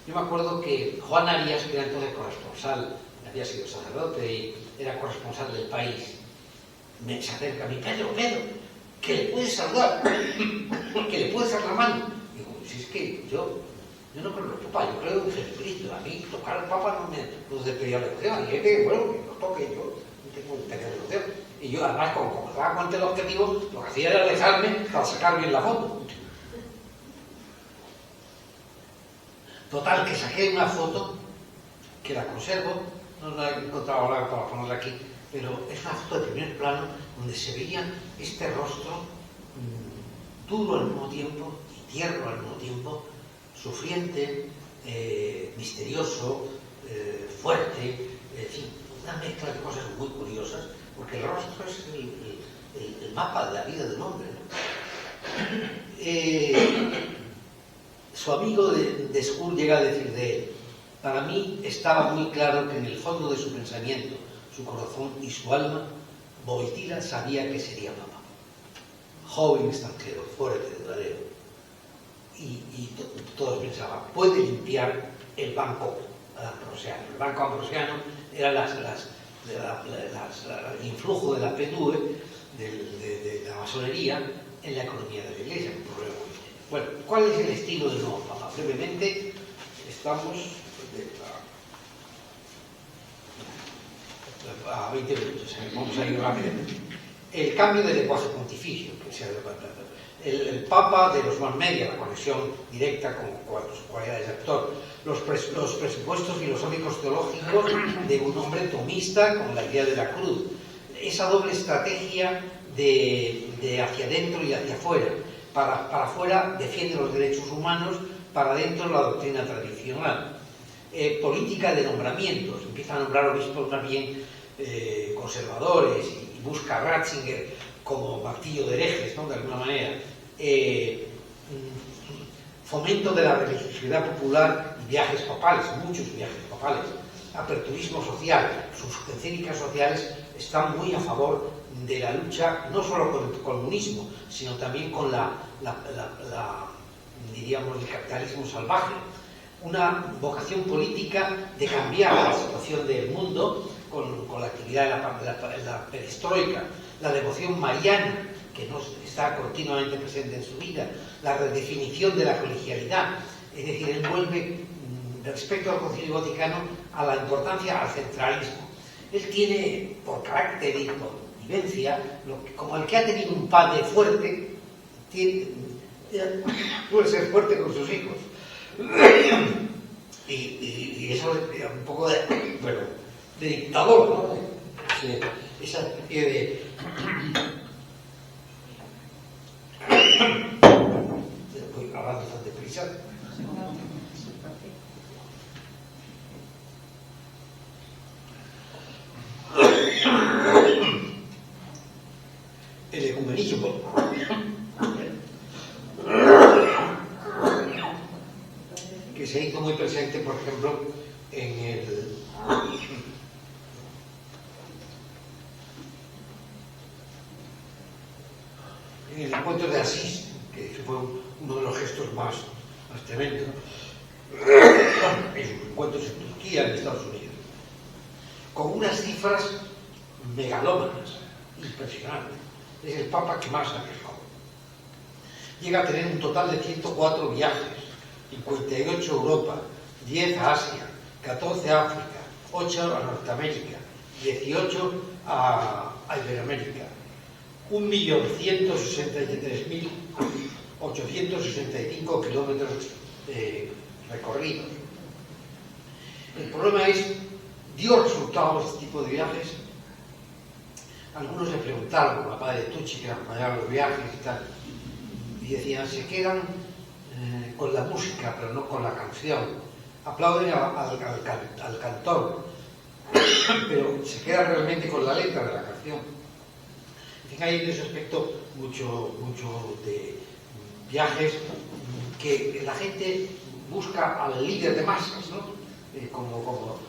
Yo me acuerdo que Juan Arias, que era entonces corresponsal, había sido sacerdote y era corresponsal del País, se acerca a mí, Pedro, que le puedes saludar, que le puedes dar la mano. Digo, si es que yo no creo en el Papa, yo creo en Jesucristo. A mí tocar al Papa no se pedía la devoción. Y que, bueno, que lo toque, yo no tengo que pedir devoción. Y yo, además, como estaba con el objetivo, lo que hacía era alejarme para sacar bien la foto. Total, que saqué una foto, que la conservo, no la he encontrado ahora para ponerla aquí, pero es una foto de primer plano donde se veía este rostro duro al mismo tiempo y tierno al mismo tiempo, sufriente, misterioso, fuerte, en fin, una mezcla de cosas muy curiosas, porque el rostro es el mapa de la vida del hombre, ¿no? Su amigo de School llega a decir de él, para mí estaba muy claro que en el fondo de su pensamiento, su corazón y su alma, Wojtyła sabía que sería papa. Joven extranjero, fuerte, duradero. Y todos pensaban, puede limpiar el banco ambrosiano. El banco ambrosiano era el influjo de la PNUE, de la masonería, en la economía de la Iglesia, un problema muy serio. Bueno, ¿cuál es el estilo del nuevo papa? Brevemente, estamos a 20 minutos, vamos a ir rápidamente. El cambio de lenguaje pontificio, que se ha el Papa de los más media, la conexión directa con sus cualidades de actor, los presupuestos filosóficos teológicos de un hombre tomista con la idea de la cruz, esa doble estrategia de hacia adentro y hacia afuera. Para afuera defiende los derechos humanos, para adentro la doctrina tradicional. Política de nombramientos, empieza a nombrar obispos más bien conservadores y busca a Ratzinger como martillo de herejes, ¿no? De alguna manera. Fomento de la religiosidad popular y viajes papales, muchos viajes papales. Aperturismo social, sus encíclicas sociales están muy a favor de la lucha no solo con el comunismo, sino también con diríamos, el capitalismo salvaje. Una vocación política de cambiar la situación del mundo con la actividad de la perestroika, la devoción mariana, que no está continuamente presente en su vida, la redefinición de la colegialidad, es decir, él vuelve respecto al Concilio Vaticano a la importancia al centralismo. Él tiene, por carácter y por vivencia, como el que ha tenido un padre fuerte, puede ser fuerte con sus hijos. Y eso es un poco de dictador, ¿no? Esa especie de... Voy hablando tan deprisa. El ecumenismo. Que se hizo muy presente, por ejemplo, en el encuentro de Asís, que fue uno de los gestos más tremendos, en sus encuentros en Turquía, en Estados Unidos, con unas cifras megalómanas, impresionantes. Es el Papa que más ha viajado. Llega a tener un total de 104 viajes, 58 a Europa, 10 a Asia, 14 a África, 8 a Norteamérica, 18 a Iberoamérica. 1.163.865 kilómetros recorridos. El problema es, ¿dio resultados este tipo de viajes? Algunos le preguntaron, la padre de Tucci, que acompañaba los viajes y tal, y decían, se quedan con la música, pero no con la canción. Aplauden al cantor, pero se quedan realmente con la letra de la canción. En fin, hay en ese aspecto mucho de viajes que la gente busca al líder de masas, ¿no? Como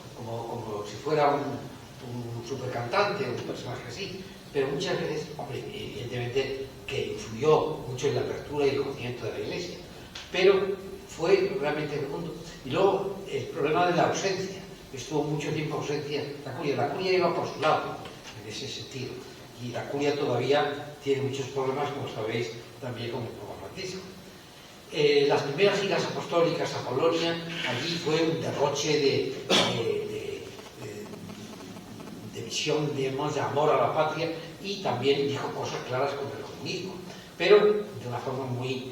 si fuera un supercantante, un personaje así, pero muchas veces, hombre, evidentemente que influyó mucho en la apertura y el conocimiento de la Iglesia, pero fue realmente el mundo. Y luego el problema de la ausencia, estuvo mucho tiempo ausencia la curia iba por su lado, en ese sentido, y la curia todavía tiene muchos problemas, como sabéis, también con el Papa Francisco. Las primeras giras apostólicas a Polonia, allí fue un derroche de visión, digamos, de amor a la patria, y también dijo cosas claras contra el comunismo, pero de una forma muy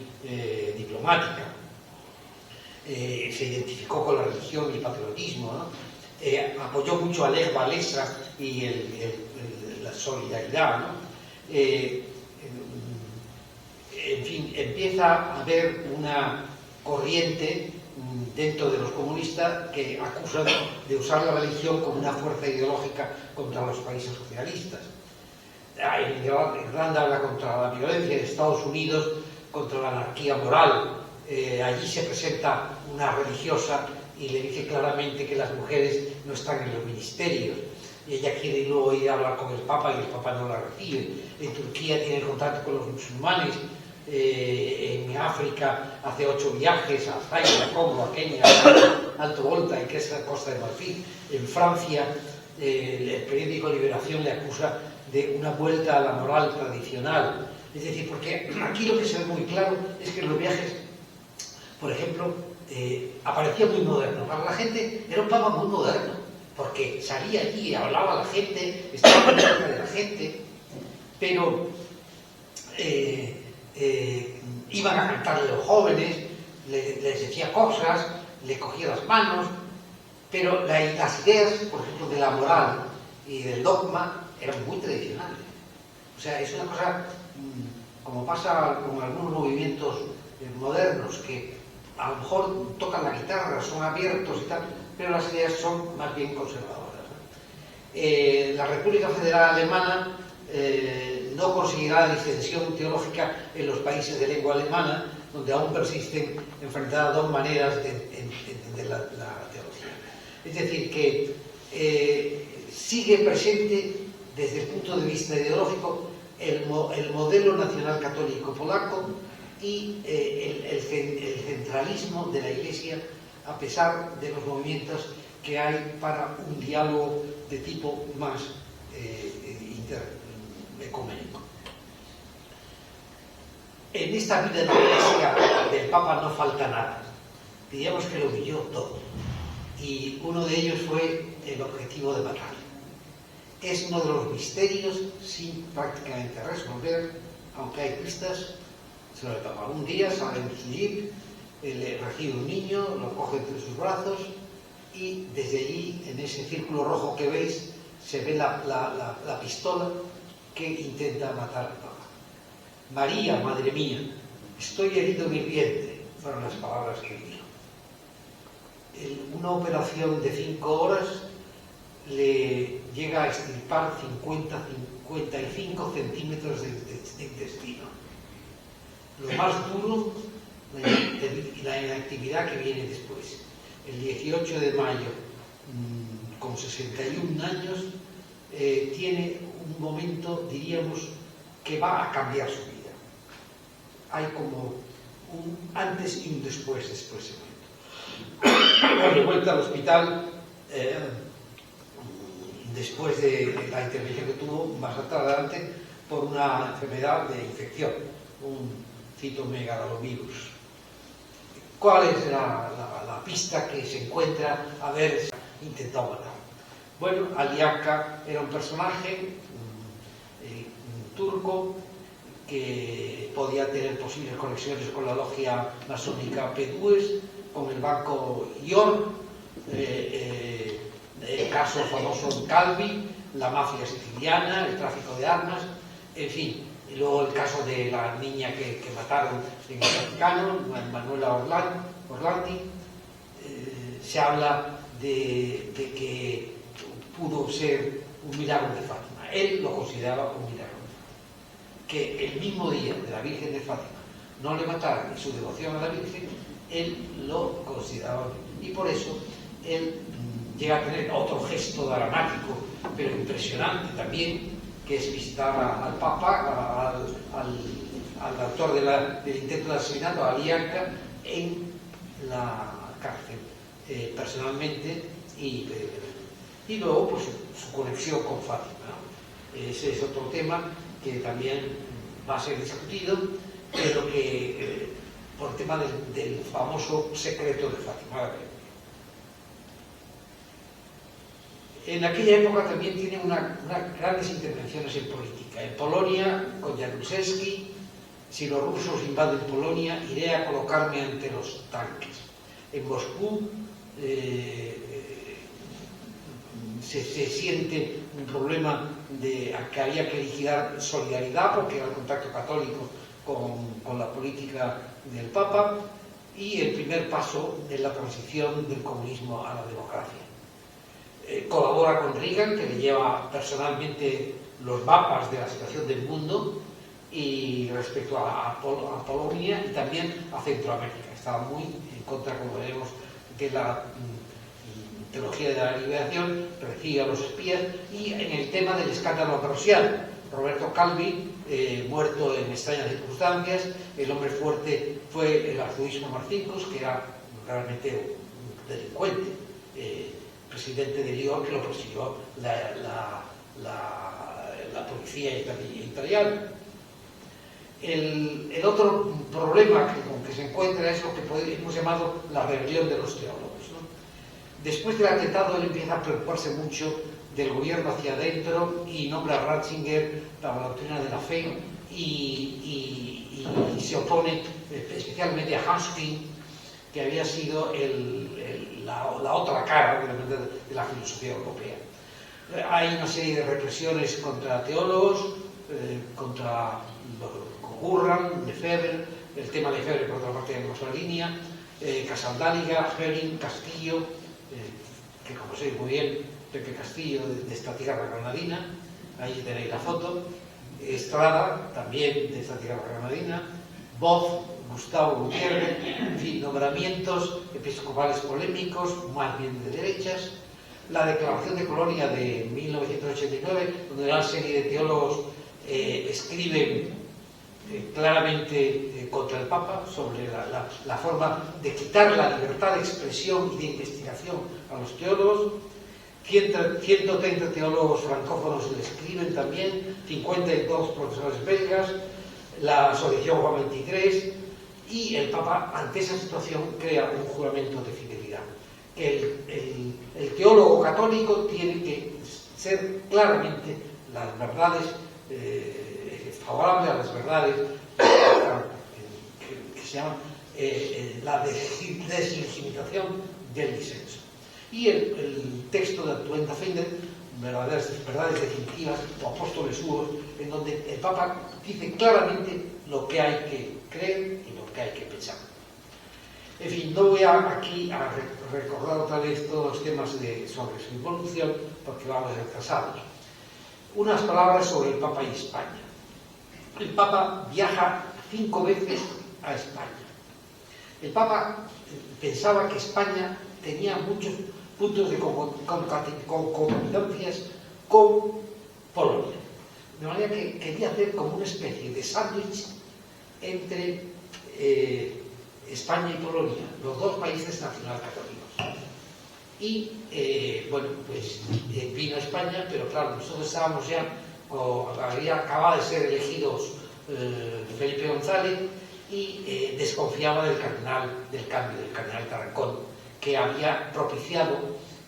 diplomática. Se identificó con la religión y el patriotismo, ¿no? Apoyó mucho a Lech Walesa y la solidaridad, ¿no? En fin, empieza a haber una corriente dentro de los comunistas que acusan de usar la religión como una fuerza ideológica contra los países socialistas. En Irlanda habla contra la violencia, en Estados Unidos contra la anarquía moral. Allí se presenta una religiosa y le dice claramente que las mujeres no están en los ministerios. Y ella quiere luego ir a hablar con el Papa y el Papa no la recibe. En Turquía tiene contacto con los musulmanes. En África hace 8 viajes a Zaire, a Congo, a Kenia, a Alto Volta, y que es la Costa de Marfil. En Francia, el periódico Liberación le acusa de una vuelta a la moral tradicional. Es decir, porque aquí lo que se ve muy claro es que los viajes, por ejemplo, aparecía muy moderno. Para la gente era un Papa muy moderno, porque salía allí, hablaba a la gente, estaba cerca de la gente, pero iban a cantarle a los jóvenes, les decía cosas, les cogía las manos, pero las ideas, por ejemplo, de la moral y del dogma eran muy tradicionales. O sea, es una cosa, como pasa con algunos movimientos modernos, que a lo mejor tocan la guitarra, son abiertos y tal, pero las ideas son más bien conservadoras, ¿no? La República Federal Alemana no conseguirá la distensión teológica en los países de lengua alemana, donde aún persisten enfrentadas dos maneras de entender la teología. Es decir, que sigue presente desde el punto de vista ideológico el modelo nacional católico polaco y el centralismo de la Iglesia, a pesar de los movimientos que hay para un diálogo de tipo más ecuménico. En esta vida de la Iglesia del Papa no falta nada. Diríamos que lo brilló todo. Y uno de ellos fue el objetivo de matar. Es uno de los misterios sin prácticamente resolver, aunque hay pistas sobre el Papa. Un día sale en su jeep, le recibe un niño, lo coge entre sus brazos y desde allí, en ese círculo rojo que veis, se ve la pistola que intenta matar al Papa. María, madre mía, estoy herido en el vientre, fueron las palabras que dijo. Una operación de 5 horas le llega a extirpar 55 centímetros de intestino. Lo más duro, la inactividad que viene después. El 18 de mayo, con 61 años, tiene un momento, diríamos, que va a cambiar su vida. Hay como un antes y un después de ese momento. Cuando vuelta al hospital, después de la intervención que tuvo más adelante por una enfermedad de infección, un citomegalovirus. ¿Cuál es la pista que se encuentra haber intentado matar? Bueno, Ali Akka era un personaje turco que podía tener posibles conexiones con la logia masónica P2, con el banco Ion, el caso famoso Calvi, la mafia siciliana, el tráfico de armas, en fin. Y luego el caso de la niña que mataron en el Vaticano, Manuela Orlandi. Se habla de que pudo ser un milagro de Fátima. Él lo consideraba un milagro. Que el mismo día de la Virgen de Fátima no le mataran su devoción a la Virgen, él lo consideraba. Y por eso él llega a tener otro gesto dramático, pero impresionante también, que es visitar al Papa, al autor del intento de asesinato, a Ali Akka, en la cárcel, personalmente, y luego pues su conexión con Fátima, ¿no? Ese es otro tema que también va a ser discutido, pero que por el tema del famoso secreto de Fátima. En aquella época también tiene unas grandes intervenciones en política. En Polonia, con Jaruzelski: si los rusos invaden Polonia, iré a colocarme ante los tanques. En Moscú se siente un problema de que había que liquidar Solidaridad, porque era el contacto católico con la política del Papa, y el primer paso en la transición del comunismo a la democracia. Colabora con Reagan, que le lleva personalmente los mapas de la situación del mundo, y respecto a Polonia y también a Centroamérica. Estaba muy en contra, como veremos, de la teología de la liberación, recibe a los espías, y en el tema del escándalo ambrosiano, Roberto Calvi, muerto en extrañas circunstancias. El hombre fuerte fue el arzobispo Marcinkus, que era realmente un delincuente, presidente de Lyon, que lo persiguió la policía italiana. El otro problema con que se encuentra es lo que hemos llamado la rebelión de los teólogos, ¿no? Después del atentado, él empieza a preocuparse mucho del gobierno hacia adentro y nombra a Ratzinger para la doctrina de la fe, y se opone especialmente a Hanskin, que había sido la otra cara de la filosofía europea. Hay una serie de represiones contra teólogos, contra Gurran, Lefebvre, el tema Lefebvre por otra parte de Mussolini, Casaldáliga, Höring, Castillo, que como sabéis muy bien, Pepe Castillo de Estatica Granadina, ahí tenéis la foto, Estrada, también de Estatica Granadina, Boff, Gustavo Gutiérrez, en fin, nombramientos episcopales polémicos, más bien de derechas. La Declaración de Colonia de 1989, donde una serie de teólogos escriben claramente contra el Papa, sobre la forma de quitar la libertad de expresión y de investigación a los teólogos. 130 teólogos francófonos le escriben también, 52 profesores belgas, la Asociación Juan XXIII, y el Papa, ante esa situación, crea un juramento de fidelidad. El teólogo católico tiene que ser claramente las verdades, favorable a las verdades que se llaman la deslegitimación del disenso. Y el texto de Actuenda Finder, verdades definitivas o apóstoles suos, en donde el Papa dice claramente lo que hay que creer y lo que hay que pensar. En fin, no voy aquí a recordar otra vez todos los temas sobre su involución, porque vamos retrasados. Unas palabras sobre el Papa y España. El Papa viaja 5 veces a España. El Papa pensaba que España tenía muchos puntos de concominancias con Polonia. De manera que quería hacer como una especie de sándwich entre España y Polonia, los dos países nacionalcatólicos. Y, bueno, pues vino a España, pero claro, nosotros estábamos ya, había acabado de ser elegidos Felipe González, y desconfiaba del cambio del cardenal Tarancón, que había propiciado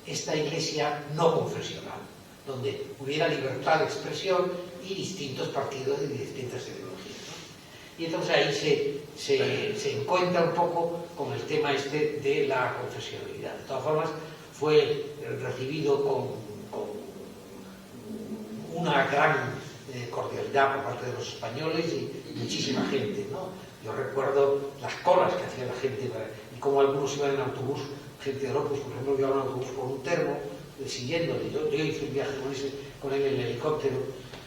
esta iglesia no confesional, donde hubiera libertad de expresión y distintos partidos de distintas ideologías, ¿no? Y entonces ahí se encuentra un poco con el tema este de la confesionalidad. De todas formas, fue recibido con una gran cordialidad por parte de los españoles y muchísima gente, ¿no? Yo recuerdo las colas que hacía la gente y cómo algunos iban en autobús, gente de Opus, por ejemplo, iba en autobús con un termo, siguiéndole. Yo hice un viaje con él en el helicóptero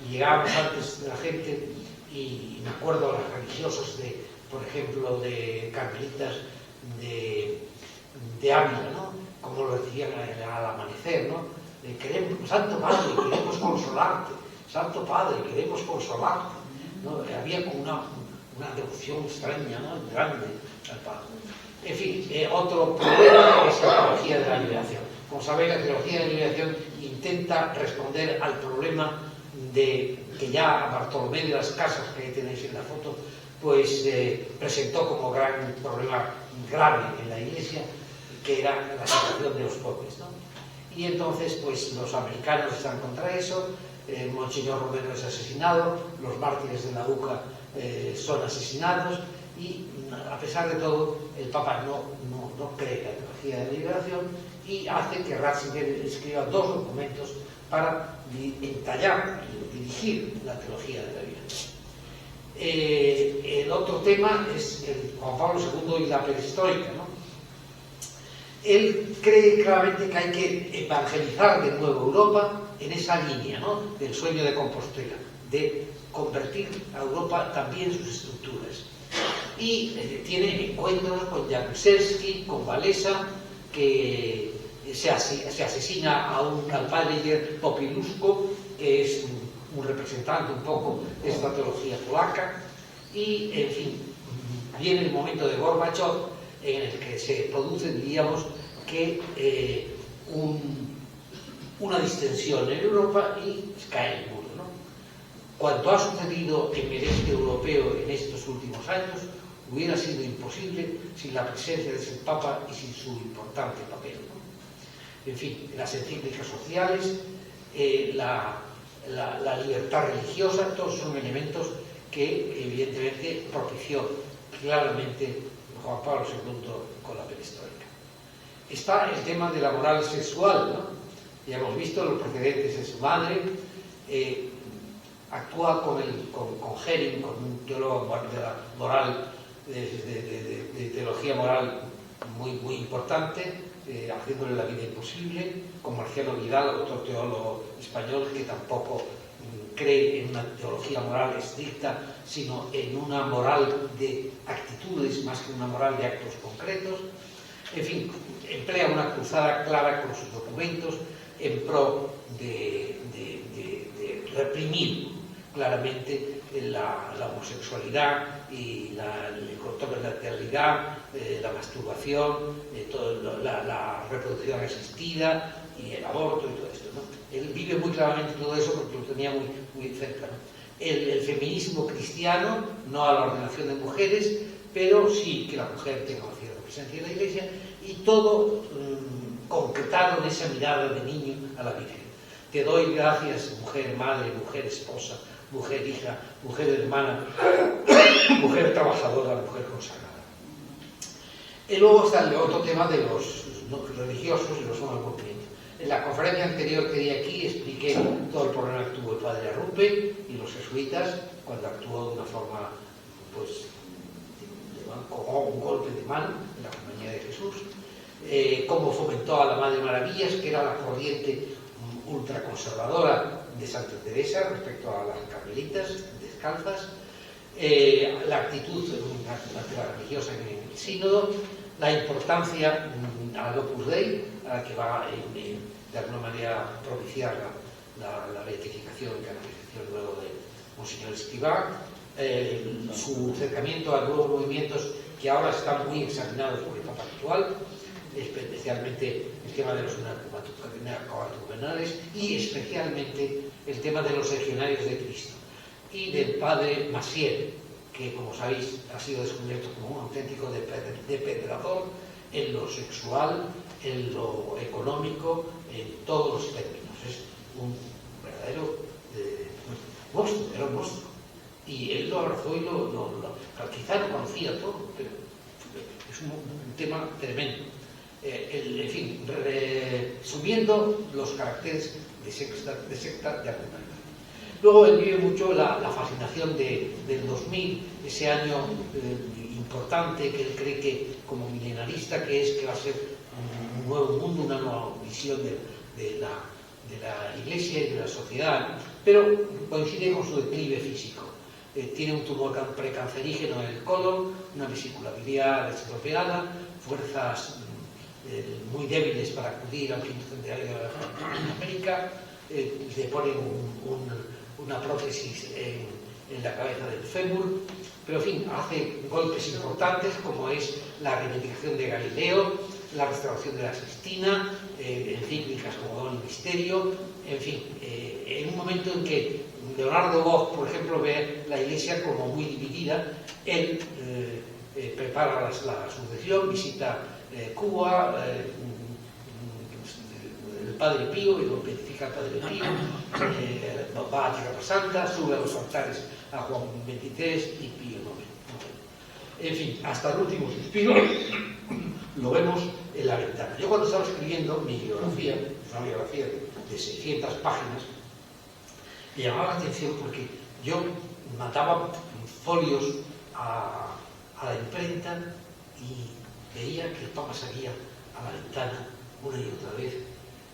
y llegábamos antes de la gente y me acuerdo a las religiosas por ejemplo, de carmelitas de Ávila, ¿no? Como lo decían al amanecer, ¿no? Queremos, Santo Padre, queremos consolarte, Santo Padre, queremos consolarte, ¿no? Había como una devoción extraña, ¿no? Grande al Padre. En fin, otro problema es la teología de la liberación. Como sabéis, la teología de la liberación intenta responder al problema que ya Bartolomé de las Casas, que tenéis en la foto, pues presentó como gran problema grave en la Iglesia, que era la situación de los pobres, ¿no? Y entonces, pues los americanos están contra eso, Monseñor Romero es asesinado, los mártires de la UCA son asesinados, y a pesar de todo, el Papa no cree la teología de la liberación y hace que Ratzinger escriba 2 documentos para entallar y dirigir la teología de la liberación. El otro tema es el Juan Pablo II y la perestroika, ¿no? Él cree claramente que hay que evangelizar de nuevo Europa en esa línea, ¿no? Del sueño de Compostela, de convertir a Europa también en sus estructuras. Y tiene encuentros con Jaruzelski, con Walesa, que se asesina al padre Popilusko, que es un representante un poco de esta teología polaca, y en fin, viene el momento de Gorbachev en el que se produce, diríamos, que una distensión en Europa y cae el muro, ¿no? Cuanto ha sucedido en el este europeo en estos últimos años hubiera sido imposible sin la presencia de ese Papa y sin su importante papel, ¿no? En fin, las encíclicas sociales, la libertad religiosa, todos son elementos que evidentemente propició claramente Juan Pablo II con la perestroika. Está el tema de la moral sexual, ¿no? Ya hemos visto los precedentes de su madre, actúa con Hering, con un teólogo de la moral, de teología moral muy importante, haciéndole la vida imposible, con Marciano Vidal, otro teólogo español que tampoco cree en una teología moral estricta, sino en una moral de actitudes más que una moral de actos concretos. En fin, emplea una cruzada clara con sus documentos en pro de reprimir claramente la homosexualidad y el control de la natalidad, la masturbación, la reproducción asistida y el aborto y todo esto, ¿no? Él vive muy claramente todo eso porque lo tenía muy cerca, ¿no? El feminismo cristiano, no a la ordenación de mujeres, pero sí que la mujer tenga una cierta presencia en la Iglesia, y todo concretado en esa mirada de niño a la Virgen. Te doy gracias, mujer madre, mujer esposa, mujer hija, mujer hermana, mujer trabajadora, mujer consagrada. Y luego está el otro tema de los religiosos y los no cumplimientos. En la conferencia anterior que di aquí expliqué todo el problema que tuvo el padre Arrupe y los jesuitas cuando actuó de una forma, pues, como un golpe de mano en la Compañía de Jesús, cómo fomentó a la Madre Maravillas, que era la corriente ultraconservadora de Santa Teresa respecto a las carmelitas descalzas, la actitud ante la religiosa en el sínodo, la importancia al Opus Dei, a la que va de alguna manera propiciar la beatificación y canonización luego de Monseñor Escrivá, su acercamiento a nuevos movimientos que ahora están muy examinados por el Papa actual, especialmente el tema de los narcomantumenales y especialmente el tema de los legionarios de Cristo y del padre Massiel, que como sabéis ha sido descubierto como un auténtico depredador en lo sexual, en lo económico, en todos los términos. Es un verdadero monstruo, era un monstruo. Y él lo abrazó y quizá lo conocía todo, pero es un tema tremendo. En fin, resumiendo los caracteres de secta de Argumental. Luego él vive mucho la fascinación del 2000, ese año importante que él cree que, como milenarista que va a ser un nuevo mundo, una nueva visión de la Iglesia y de la sociedad, pero coincide con su declive físico. Tiene un tumor precancerígeno en el colon, una vesiculabilidad estropeada, fuerzas muy débiles para acudir al quinto centenario de América, le ponen una prótesis en la cabeza del fémur, pero en fin, hace golpes importantes como es la reivindicación de Galileo, la restauración de la Sixtina, encíclicas como Don y Misterio, en fin, en un momento en que Leonardo Bosch, por ejemplo, ve la Iglesia como muy dividida, él prepara la sucesión, visita Cuba, el Padre Pío, y lo beatifica el Padre Pío, va a Tierra Santa, sube a los altares a Juan XXIII y Pío IX. En fin, hasta el último suspiro lo vemos en la ventana. Yo cuando estaba escribiendo mi biografía, una biografía de 600 páginas, me llamaba la atención porque yo mandaba folios a la imprenta y veía que el Papa salía a la ventana una y otra vez.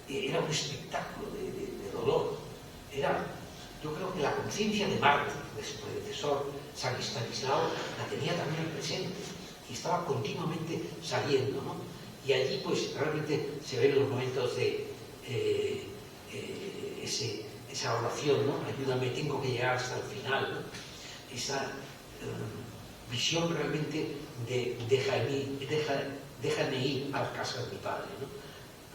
Era un espectáculo de dolor. Yo creo que la conciencia de Marte, de su predecesor, San Estanislao, la tenía también presente y estaba continuamente saliendo, ¿no? Y allí pues realmente se ven los momentos de esa oración, ¿no? Ayúdame, tengo que llegar hasta el final, ¿no? Esa visión realmente de déjame ir a la casa de mi padre, ¿no?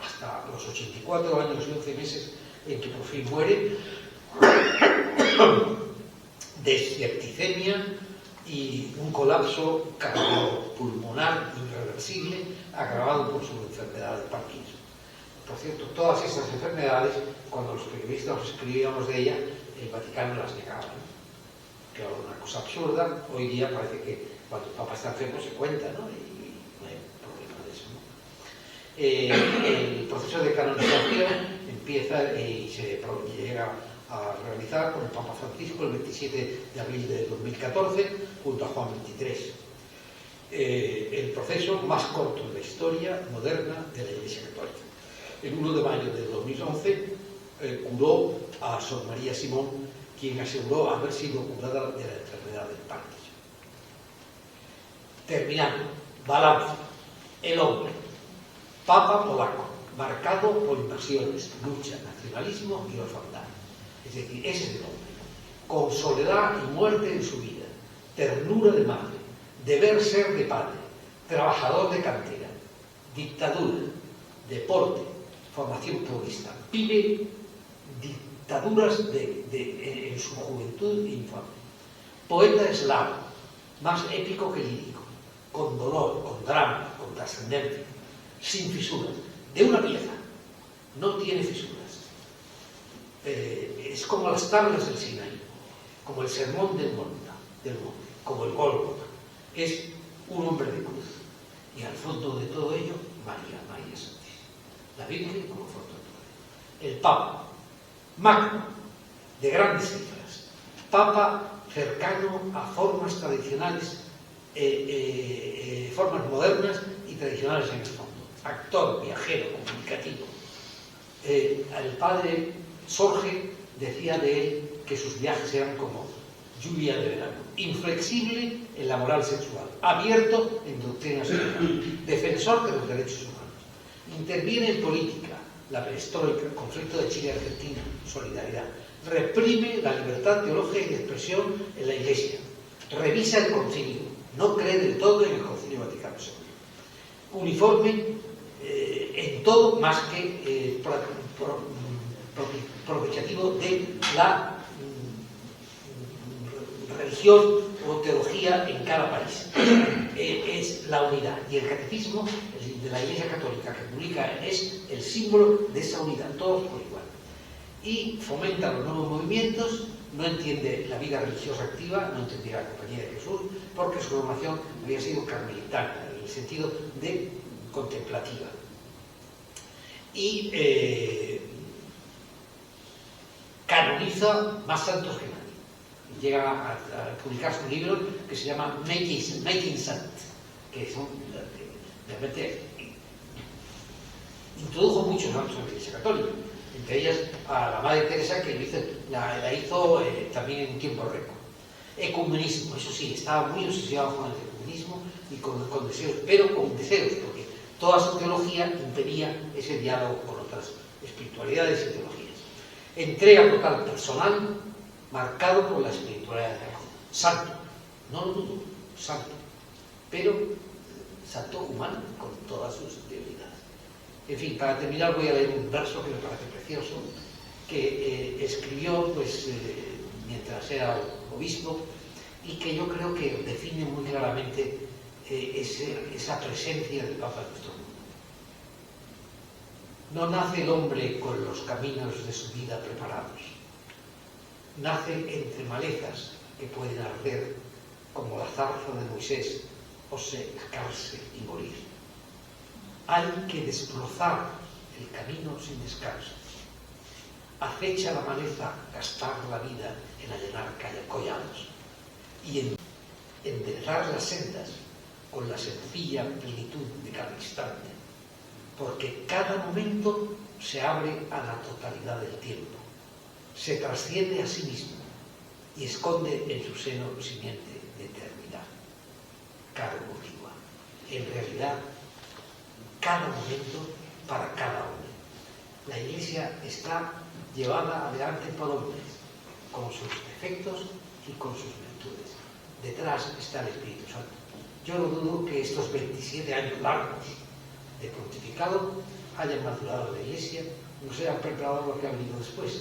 Hasta los 84 años y 11 meses en que por fin muere de septicemia y un colapso cardiopulmonar irreversible agravado por su enfermedad de Parkinson. Por cierto, todas estas enfermedades, cuando los periodistas escribíamos de ellas, el Vaticano las negaba, ¿no? Que era una cosa absurda. Hoy día parece que cuando el Papa está enfermo se cuenta, ¿no? Y no hay problema de eso, ¿no? El proceso de canonización empieza y se llega a realizar con el Papa Francisco el 27 de abril de 2014 junto a Juan XXIII. El proceso más corto de la historia moderna de la Iglesia Católica. El 1 de mayo de 2011 curó a Sor María Simón, quien aseguró haber sido curada de la enfermedad del Parkinson. Terminando, balance. El hombre, Papa polaco, marcado por invasiones, lucha, nacionalismo y orfandad. Es decir, ese es el hombre, con soledad y muerte en su vida, ternura de madre, deber ser de padre, trabajador de cantera, dictadura, deporte, formación purista. Vive dictaduras en su juventud infame. Poeta eslavo, más épico que lírico, con dolor, con drama, con trascendencia, sin fisuras, de una pieza, no tiene fisuras. Es como las tablas del Sinaí, como el sermón del monte, como el Gólgota. Es un hombre de cruz. Y al fondo de todo ello, María Santísima. La Virgen como fondo de todo ello. El Papa, magno, de grandes cifras. Papa cercano a formas tradicionales, formas modernas y tradicionales en el fondo. Actor, viajero, comunicativo. El padre Sorge decía de él que sus viajes eran como lluvia de verano, inflexible en la moral sexual, abierto en doctrinas sociales, defensor de los derechos humanos, interviene en política, la perestroika, el conflicto de Chile y Argentina, solidaridad, reprime la libertad teológica y de expresión en la Iglesia, revisa el concilio, no cree del todo en el Concilio Vaticano II, uniforme en todo más que propiciativo de la religión o teología en cada país. Es la unidad. Y el catecismo de la Iglesia Católica que publica es el símbolo de esa unidad, todos por igual. Y fomenta los nuevos movimientos, no entiende la vida religiosa activa, no entendía la Compañía de Jesús, porque su formación había sido carmelitana, en el sentido de contemplativa. Y canoniza más santos que nadie. Llega a publicar su libro que se llama Making Sant, que son realmente introdujo muchos santos en la Iglesia Católica, entre ellas a la Madre Teresa, que la hizo también en un tiempo récord. Ecumenismo, eso sí, estaba muy obsesionado con el ecumenismo y con deseos, pero con deseos, porque toda su teología impedía ese diálogo con otras espiritualidades y teologías. Entrega total personal, marcado por la espiritualidad de la vida. Santo, no lo dudo, santo, pero santo humano, con todas sus debilidades. En fin, para terminar voy a leer un verso que me parece precioso, que escribió mientras era obispo, y que yo creo que define muy claramente esa presencia del Papa en nuestro mundo. No nace el hombre con los caminos de su vida preparados. Nace entre malezas que pueden arder como la zarza de Moisés o secarse y morir. Hay que desbrozar el camino sin descanso. Acecha la maleza gastar la vida en allanar collados y enderezar las sendas con la sencilla plenitud de cada instante, porque cada momento se abre a la totalidad del tiempo, se trasciende a sí mismo y esconde en su seno simiente de eternidad. Caro Urigua, en realidad, cada momento para cada hombre. La Iglesia está llevada adelante por hombres, con sus defectos y con sus virtudes. Detrás está el Espíritu Santo. Yo no dudo que estos 27 años largos de pontificado hayan madurado la Iglesia, no se han preparado lo que ha venido después.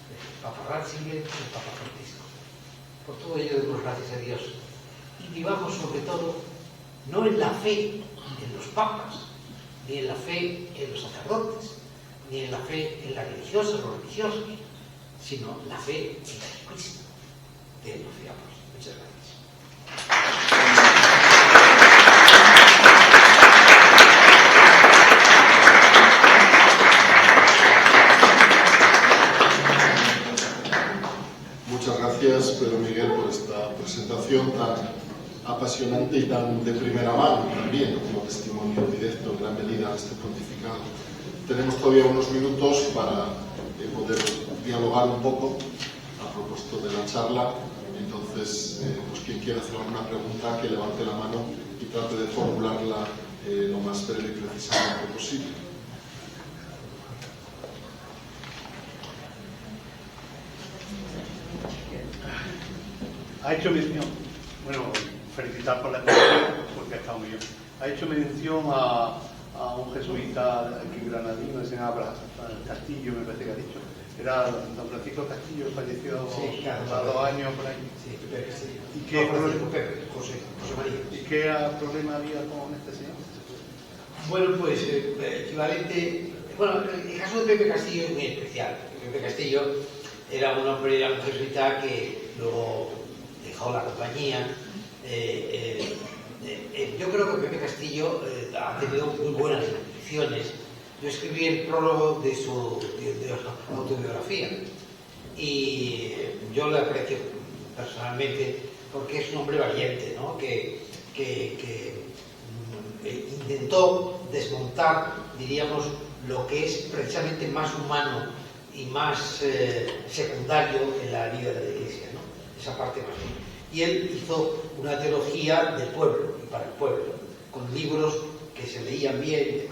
El Papa Ratzinger y el Papa Francisco. Por todo ello demos gracias a Dios. Y vivamos sobre todo, no en la fe en los papas, ni en la fe en los sacerdotes, ni en la fe en las religiosas o religiosos, sino la fe en Jesucristo. De él nos fiamos. Muchas gracias. Muchas gracias, Pedro Miguel, por esta presentación tan apasionante y tan de primera mano también, como testimonio directo en gran medida de este pontificado. Tenemos todavía unos minutos para poder dialogar un poco a propósito de la charla. Entonces, pues quien quiera hacer alguna pregunta, que levante la mano y trate de formularla lo más breve y precisamente posible. Ha hecho mención, bueno, felicitar por la exposición, porque ha estado muy bien. Ha hecho mención a un jesuita aquí granadino, se llama Castillo, me parece que ha dicho. Era don Francisco Castillo, falleció hace 2 años por ahí. Sí, Pepe Castillo. ¿Y qué, José María. ¿Y qué problema había con este señor? Bueno, pues equivalente. Bueno, el caso de Pepe Castillo es muy especial. Pepe Castillo era un hombre, era un jesuita que luego dejó la compañía. Yo creo que Pepe Castillo ha tenido muy buenas intenciones. Yo escribí el prólogo de su autobiografía y yo le aprecio personalmente porque es un hombre valiente, ¿no? que intentó desmontar, diríamos, lo que es precisamente más humano y más secundario en la vida de la Iglesia, ¿no? Esa parte más bien. Y él hizo una teología del pueblo y para el pueblo, con libros que se leían bien,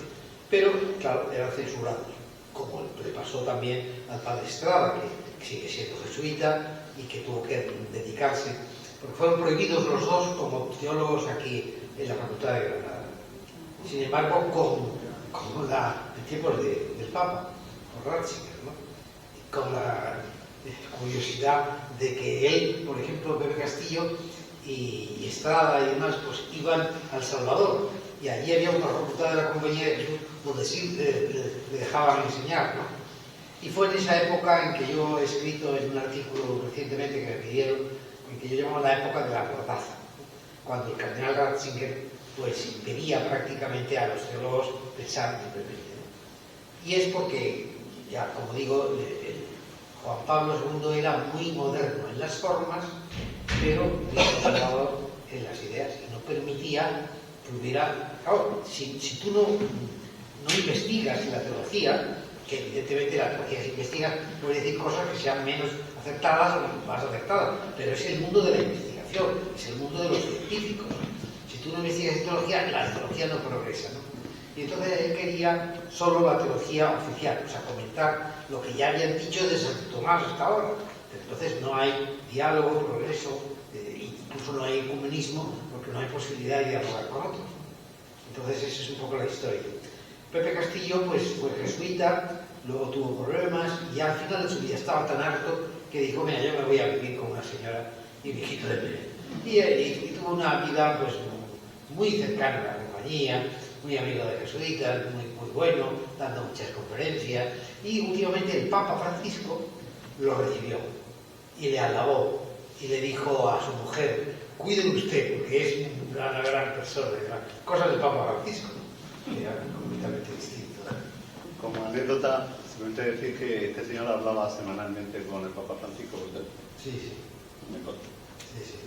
pero claro, eran censurados, como le pasó también al padre Estrada, que sigue siendo jesuita y que tuvo que dedicarse, porque fueron prohibidos los dos como teólogos aquí en la Facultad de Granada. Sin embargo, en tiempos del Papa, por Ratzinger, ¿no? curiosidad de que él, por ejemplo, Pepe Castillo y Estrada y demás, pues iban al Salvador y allí había una facultad de la Compañía de Jesús donde sí le dejaban enseñar, ¿no? Y fue en esa época en que yo he escrito en un artículo recientemente que me pidieron, en que yo llamaba la época de la cordaza, cuando el cardenal Ratzinger pues impedía prácticamente a los teólogos pensar libremente, ¿no? Y es porque, ya como digo, Juan Pablo II era muy moderno en las formas, pero muy conservador en las ideas, y no permitía que hubiera... Claro, si tú no investigas la teología, que evidentemente la teología se investiga, puede decir cosas que sean menos acertadas o más acertadas, pero es el mundo de la investigación, es el mundo de los científicos. Si tú no investigas teología, la teología no progresa, ¿no? Y entonces él quería solo la teología oficial, o sea, comentar lo que ya habían dicho de Santo Tomás hasta ahora. Entonces no hay diálogo, progreso, incluso no hay ecumenismo, porque no hay posibilidad de dialogar con otros. Entonces esa es un poco la historia. Pepe Castillo pues fue jesuita, luego tuvo problemas y al final de su vida estaba tan harto que dijo, mira, yo me voy a vivir con una señora y un hijito de Belén. Y tuvo una vida pues muy cercana a la compañía, muy amigo de jesuitas, muy bueno, dando muchas conferencias, y últimamente el Papa Francisco lo recibió y le alabó y le dijo a su mujer, cuide usted porque es una gran persona, cosas del Papa Francisco, que era completamente distinto. Como anécdota, simplemente decir que este señor hablaba semanalmente con el Papa Francisco. Sí. Me consta. Sí.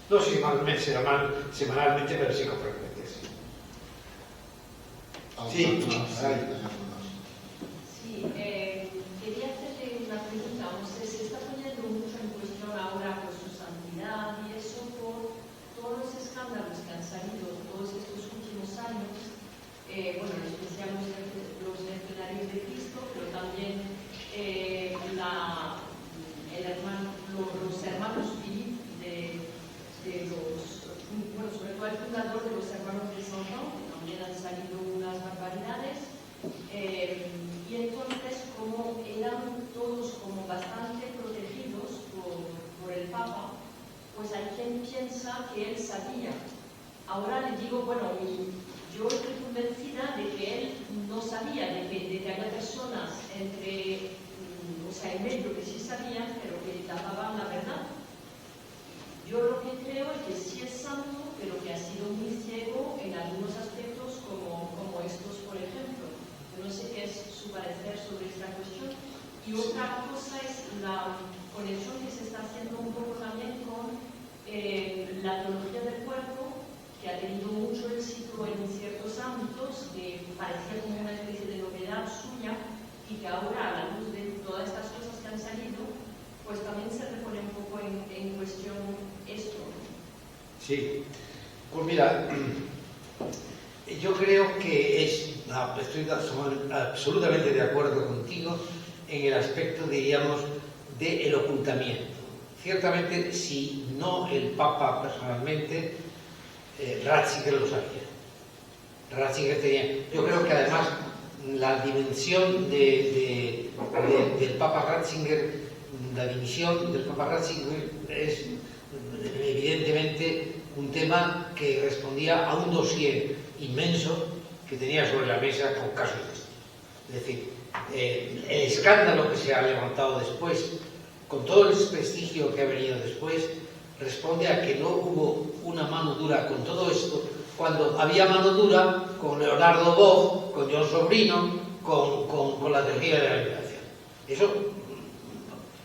No semanalmente, pero sí con frecuencia, sí. Sí, quería hacerle una pregunta. Usted se está poniendo mucho en cuestión ahora por su santidad y eso por todos los escándalos que han salido todos estos últimos años, bueno, en especial los mercenarios de Cristo, pero también los hermanos Philip bueno, sobre todo el fundador de los hermanos de San Juan, que también han salido unas barbaridades, y entonces como eran todos como bastante protegidos por el Papa, pues hay quien piensa que él sabía. Ahora le digo, bueno, yo estoy convencida de que él no sabía, de que había personas en medio que sí sabían, pero que tapaban la verdad. Yo lo que creo es que sí es santo, pero que ha sido muy ciego en algunos aspectos como estos, por ejemplo. Yo no sé qué es su parecer sobre esta cuestión. Y otra cosa es la conexión que se está haciendo un poco también con la teología del cuerpo, que ha tenido mucho éxito en ciertos ámbitos, que parecía como una especie de novedad suya, y que ahora, a la luz de todas estas cosas que han salido, pues también se repone un poco en cuestión esto. Sí, pues mira, yo creo que estoy absolutamente de acuerdo contigo en el aspecto, diríamos, del ocultamiento. Ciertamente, si no el Papa personalmente, Ratzinger lo sabía. Ratzinger tenía... Yo creo que además la dimensión del Papa Ratzinger, la dimisión del Papa Ratzinger es evidentemente un tema que respondía a un dossier inmenso que tenía sobre la mesa con casos de esto. Es decir, el escándalo que se ha levantado después, con todo el prestigio que ha venido después, responde a que no hubo una mano dura con todo esto, cuando había mano dura con Leonardo Boff, con John Sobrino, con la teología de la liberación. Eso,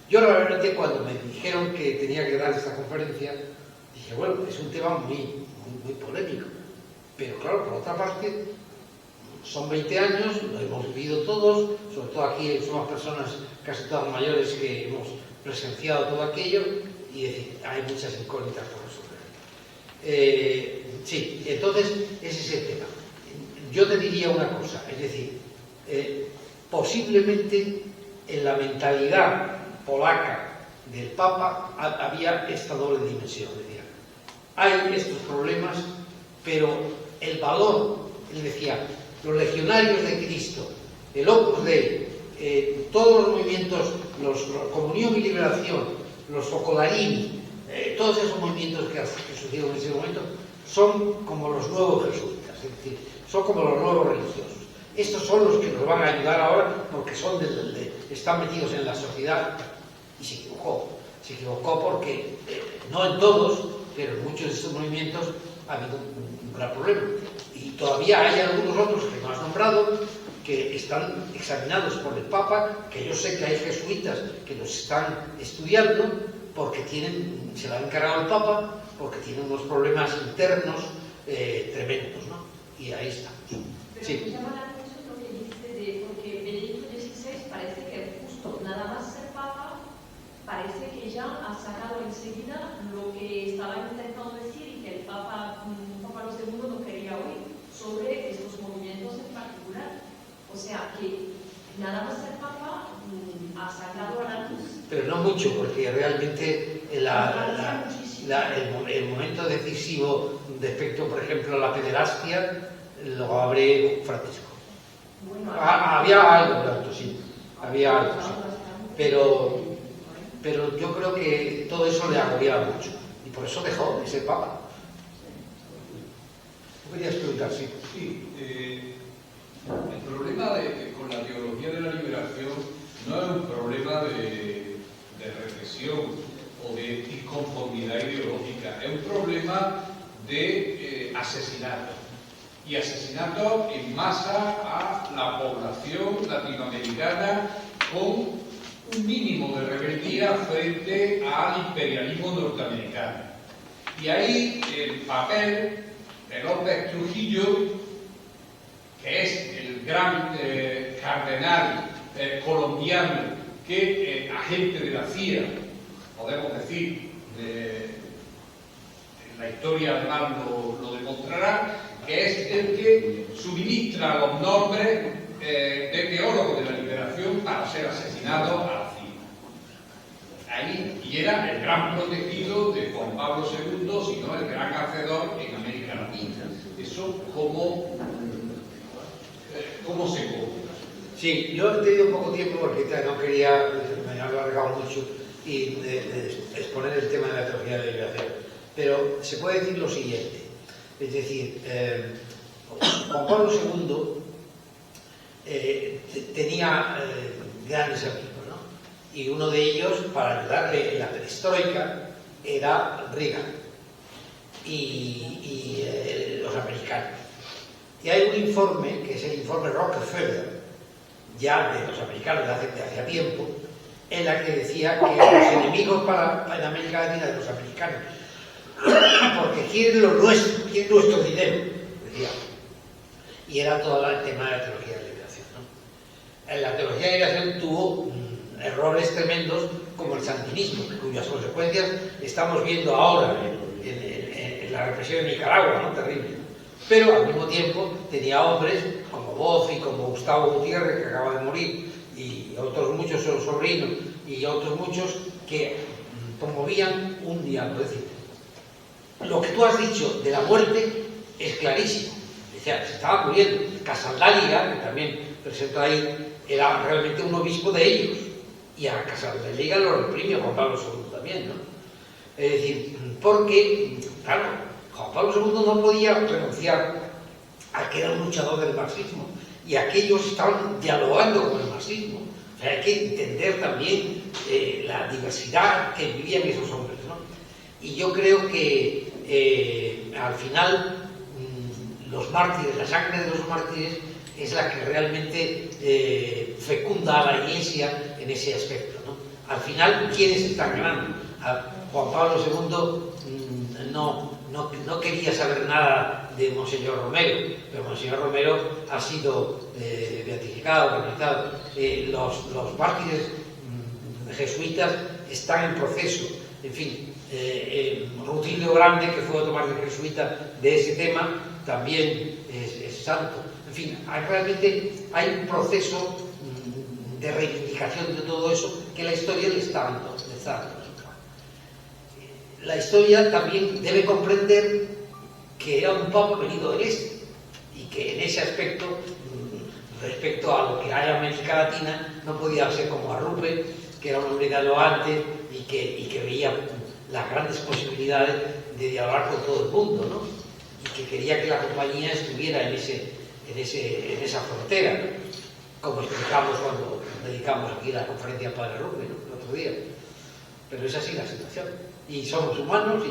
yo realmente cuando me dijeron que tenía que dar esta conferencia, dije, bueno, es un tema muy polémico, pero claro, por otra parte, son 20 años, lo hemos vivido todos, sobre todo aquí somos personas casi todas mayores que hemos presenciado todo aquello, y decir, hay muchas incógnitas por resolver. Sí, entonces ese es el tema. Yo te diría una cosa, es decir, posiblemente en la mentalidad polaca del Papa había esta doble dimensión. Decía, hay estos problemas, pero el valor, él decía, los legionarios de Cristo, el Opus Dei todos los movimientos, los Comunión y Liberación, los Focolarini, todos esos movimientos que surgieron en ese momento son como los nuevos jesuitas, es decir, son como los nuevos religiosos. Estos son los que nos van a ayudar ahora porque están metidos en la sociedad. Y se equivocó porque, no en todos, pero en muchos de estos movimientos ha habido un gran problema. Y todavía hay algunos otros que no has nombrado, que están examinados por el Papa, que yo sé que hay jesuitas que los están estudiando porque se lo ha encargado el Papa, porque tienen unos problemas internos tremendos, ¿no? Y ahí estamos. Pero Sí. me llama la atención lo que dice porque Benedicto XVI parece que justo nada más ser Papa, parece que ya ha sacado enseguida lo que estaba intentando decir y que el Papa Juan Pablo II no quería oír sobre estos movimientos en particular. O sea, que nada más ser Papa ha sacado a la luz. Pero no mucho, porque realmente el momento decisivo respecto, por ejemplo, a la pederastia, lo abre Francisco. Bueno, Había algo, tanto, sí. Había algo, sí. Pero yo creo que todo eso le agobiaba mucho. Y por eso dejó de ser Papa. ¿Tú querías preguntar? Sí. Sí, el problema con la teología de la liberación no es un problema de represión o de disconformidad ideológica, es un problema de asesinato. Y asesinato en masa a la población latinoamericana con un mínimo de rebeldía frente al imperialismo norteamericano. Y ahí el papel de López Trujillo, que es el gran cardenal colombiano que agente de la CIA, podemos decir, la historia además lo demostrará, que es el que suministra los nombres de teólogos de la liberación para ser asesinados a la CIA. Ahí, y era el gran protegido de Juan Pablo II, sino el gran hacedor en América Latina. Eso como se come. Sí, yo he tenido poco tiempo porque no quería, me ha alargado mucho y exponer el tema de la teología de la liberación. Pero se puede decir lo siguiente, es decir, Juan Pablo II tenía grandes amigos, ¿no? Y uno de ellos, para ayudarle en la perestroika, era Reagan y los americanos. Y hay un informe, que es el informe Rockefeller, ya de los americanos de hace tiempo, en la que decía que los enemigos en América Latina de los americanos, porque quieren lo nuestro, quieren nuestro dinero, decía. Y era todo el tema de la teología de la liberación, ¿no? La teología de la liberación tuvo errores tremendos como el sandinismo, cuyas consecuencias estamos viendo ahora en la represión de Nicaragua, ¿no? Terrible. Pero al mismo tiempo tenía hombres como Boff y como Gustavo Gutiérrez, que acaba de morir, y otros muchos sobrinos, y otros muchos que promovían un diálogo. Es decir, lo que tú has dicho de la muerte es clarísimo. O sea, se estaba muriendo. Casaldáliga, que también presentó ahí, era realmente un obispo de ellos. Y a Casaldáliga lo reprimió Juan Pablo II también, ¿no? Es decir, porque, claro, Juan Pablo II no podía renunciar a que era un luchador del marxismo. Y aquellos estaban dialogando con el marxismo. O sea, hay que entender también la diversidad que vivían esos hombres, ¿no? Y yo creo que al final los mártires, la sangre de los mártires es la que realmente fecunda a la Iglesia en ese aspecto, ¿no? Al final, ¿quiénes están ganando? Juan Pablo II no quería saber nada de Monseñor Romero, pero Monseñor Romero ha sido beatificado, canonizado. Los mártires jesuitas están en proceso. En fin, Rutilio Grande, que fue otro mártir jesuita de ese tema, también es santo. En fin, realmente hay un proceso de reivindicación de todo eso que la historia le está dando. La historia también debe comprender que era un papa venido del este y que en ese aspecto respecto a lo que hay en América Latina, no podía ser como Arrupe, que era un hombre de Loante y que veía las grandes posibilidades de dialogar con todo el mundo, ¿no? Y que quería que la compañía estuviera en esa frontera, como explicamos cuando dedicamos aquí la conferencia al padre Arrupe, ¿no? El otro día. Pero es así la situación. Y somos humanos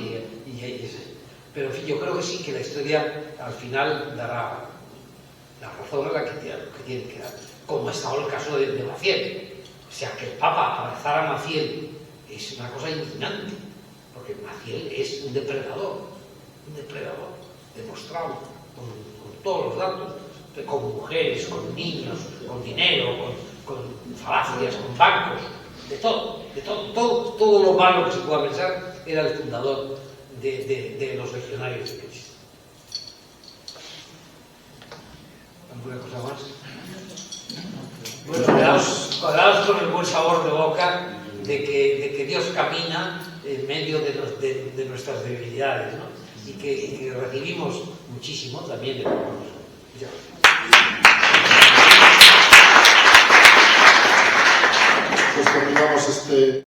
pero en fin, yo creo que sí, que la historia al final dará la razón a la que tiene que dar. Como ha estado el caso de Maciel. O sea, que el Papa abrazara a Maciel es una cosa indignante, porque Maciel es un depredador demostrado con todos los datos, con mujeres, con niños, con dinero, con falacias, con bancos, de todo lo malo que se pueda pensar. Era el fundador de los legionarios de Cristo. ¿Alguna cosa más? Bueno, quedaos con el buen sabor de boca de que Dios camina en medio de nuestras debilidades, ¿no? Y que recibimos muchísimo también de nosotros. Pues terminamos este